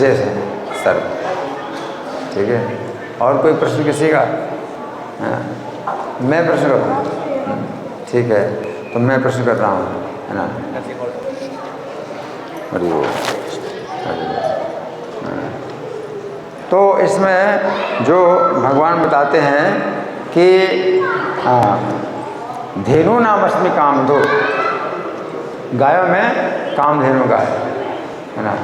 है सर्प, ठीक है। और कोई प्रश्न किसी का? मैं प्रश्न कर रहा हूँ, ठीक है, तो मैं प्रश्न कर रहा हूँ, है ना। तो इसमें जो भगवान बताते हैं कि धेनु नामस्मि कामधो, गायों में कामधेनु गाय, है ना।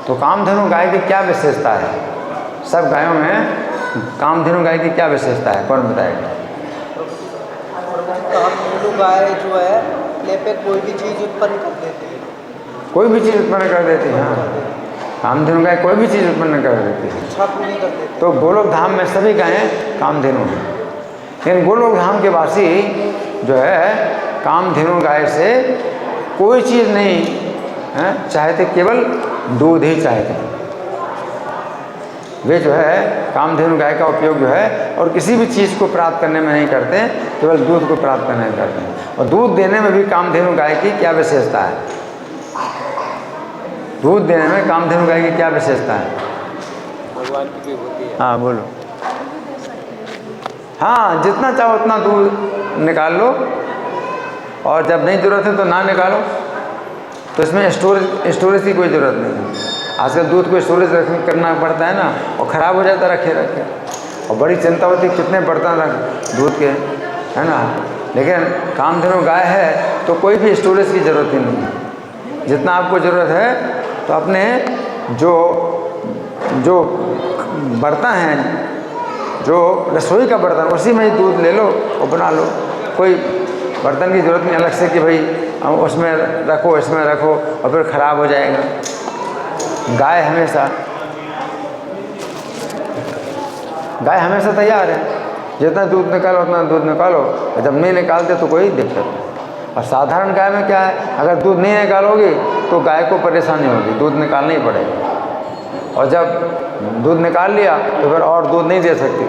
तो कामधेनु गाय की क्या विशेषता है? सब गायों में कामधेनु गाय की क्या विशेषता है, कौन बताएगा? कामधेनु गाय जो है अपने पे कोई भी चीज़ उत्पन्न कर देती है। कोई भी चीज़ उत्पन्न कर देती है, हाँ। कामधेनु गाय कोई भी चीज़ उत्पन्न कर देती है। इच्छा पूरी कर देती है। तो गोलोक धाम में सभी गायें कामधेनु हैं, लेकिन गोलोक धाम के वासी जो है कामधेनु गाय से कोई चीज़ नहीं चाहते, केवल दूध ही चाहते। वे जो है कामधेनु गाय का उपयोग जो है और किसी भी चीज़ को प्राप्त करने में नहीं करते, केवल दूध को प्राप्त करने में करते हैं। और दूध देने में भी कामधेनु गाय की क्या विशेषता है? दूध देने में कामधेनु गाय की क्या विशेषता है? भगवान की विभूति है। हाँ बोलो। हाँ, जितना चाहो उतना दूध निकाल लो, और जब नहीं ज़रूरत है तो ना निकालो। तो इसमें स्टोरेज की कोई ज़रूरत नहीं है। आजकल दूध को स्टोरेज करना पड़ता है ना, और ख़राब हो जाता रखे और बड़ी चिंता होती है कितने बर्तन रख दूध के, है ना। लेकिन कामधेनु गाय है तो कोई भी स्टोरेज की ज़रूरत ही नहीं है। जितना आपको ज़रूरत है तो अपने जो बर्तन हैं, जो रसोई का बर्तन, उसी में ही दूध ले लो और बना लो। कोई बर्तन की ज़रूरत नहीं अलग से कि भाई उसमें रखो, इसमें रखो और फिर ख़राब हो जाएगा। गाय हमेशा तैयार है, जितना दूध निकालो उतना दूध निकालो, और जब नहीं निकालते तो कोई दिक्कत नहीं। और साधारण गाय में क्या है, अगर दूध नहीं निकालोगी तो गाय को परेशानी होगी, दूध निकालना ही पड़ेगा। और जब दूध निकाल लिया तो फिर और दूध नहीं दे सकती,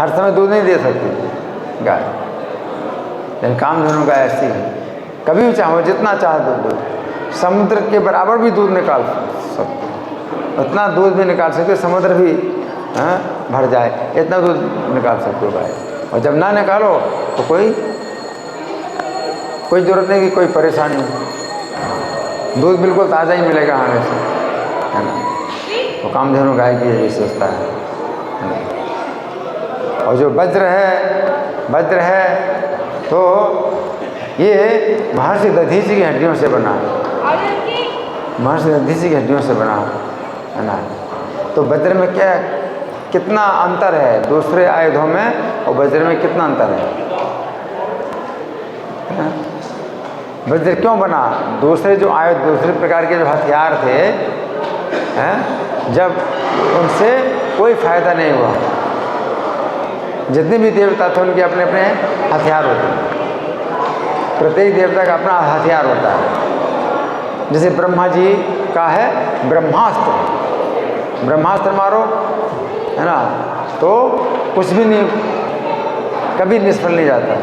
हर समय दूध नहीं दे सकती गाय। लेकिन कामधेनु गाय ऐसी है कभी भी चाहो जितना चाहे दूध, समुद्र के बराबर भी दूध निकाल सकते, उतना दूध भी निकाल सकते, समुद्र भी भर जाए, इतना दूध निकाल सकते हो भाई। और जब ना निकालो तो कोई ज़रूरत नहीं कि कोई परेशानी हो, दूध बिल्कुल ताज़ा ही मिलेगा हमेशा, है ना। तो कामधेनु गाय की ये विशेषता है ना। और जो वज्र है तो ये महर्षि दधीचि की हड्डियों से बना है, महर्षि दधीचि की हड्डियों से बना है ना। तो वज्र में कितना अंतर है दूसरे आयुधों में, और वज्र में कितना अंतर है। वज्र क्यों बना, दूसरे जो आयुध, दूसरे प्रकार के जो हथियार थे जब उनसे कोई फायदा नहीं हुआ, जितने भी देवता थे उनके अपने अपने हथियार होते हैं, प्रत्येक देवता का अपना हथियार होता है। जैसे ब्रह्मा जी का है ब्रह्मास्त्र, ब्रह्मास्त्र मारो, है ना, तो कुछ भी नहीं, कभी निष्फल नहीं जाता,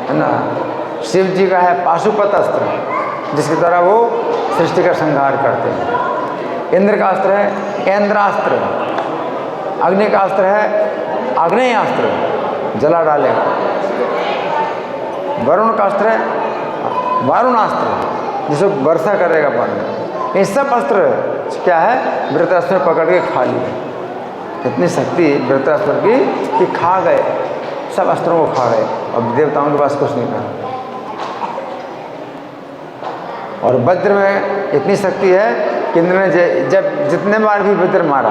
है ना। शिव जी का है पाशुपत अस्त्र, जिसके द्वारा वो सृष्टि का संहार करते हैं। इंद्र का अस्त्र है इंद्रास्त्र, अग्नि का अस्त्र है आग्नेयास्त्र, जला डालेगा। वरुण का अस्त्र है वारुणास्त्र, जिसे वर्षा करेगा पानी। ये सब अस्त्र क्या है, वृत्रासुर ने पकड़ के खा लिए। इतनी शक्ति वृत्रासुर की कि खा गए, सब अस्त्रों को खा गए, अब देवताओं के पास कुछ नहीं था। और वज्र में इतनी शक्ति है कि इंद्र ने जब जितने बार भी वज्र मारा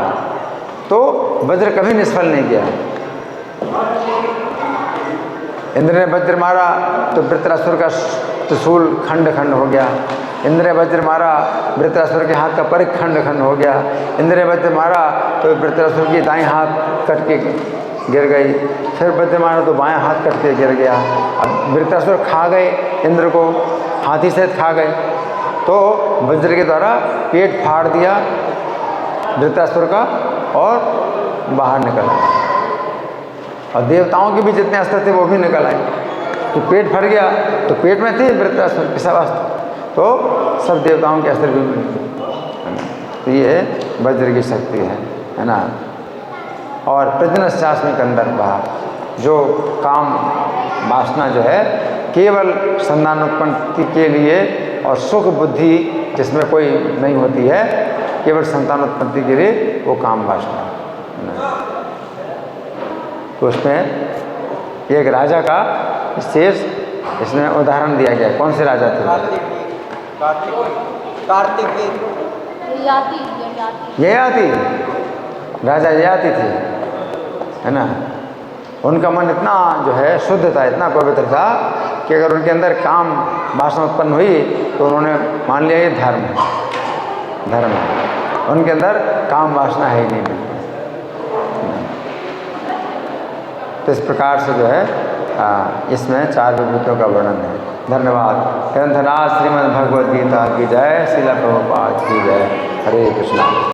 तो वज्र कभी निष्फल नहीं किया। इंद्र ने वज्र मारा तो वृत्रासुर का त्रिशूल खंड खंड हो गया, इंद्र ने वज्र मारा वृत्रासुर के हाथ का परिघ खंड खंड हो गया, इंद्र ने वज्र मारा तो वृत्रासुर की दाएं हाथ कट के गिर गई, फिर वज्र मारा तो बायां हाथ कट के गिर गया। अब वृत्रासुर खा गए, इंद्र को हाथी सहित खा गए, तो वज्र के द्वारा पेट फाड़ दिया वृत्रासुर का और बाहर निकल आए। और देवताओं के भी जितने अस्त्र थे वो भी निकल आए, कि पेट फट गया तो पेट में थे वृत्रासुर के सब अस्त्र, तो सब देवताओं के अस्त्र भी मिल गए। तो ये वज्र की शक्ति है ना। और प्रजनशास्त्र के अंदर बाहर जो काम वासना जो है केवल संतान उत्पत्ति के लिए और सुख बुद्धि जिसमें कोई नहीं होती है, केवल संतान उत्पत्ति के लिए वो काम वासना है। तो उसमें एक राजा का विशेष इसमें उदाहरण दिया गया। कौन से राजा थे? ययाति, राजा ययाति थे, है ना। उनका मन इतना जो है शुद्ध था, इतना पवित्र था कि अगर उनके अंदर काम वासना उत्पन्न हुई तो उन्होंने मान लिया ये धर्म है, उनके अंदर काम वासना है ही नहीं बिल्कुल। तो इस प्रकार से जो है इसमें 4 विभूतियों का वर्णन है। धन्यवाद। ग्रंथराज श्रीमद् भगवद गीता की जय, श्रील प्रभुपाद की जय। हरे कृष्णा।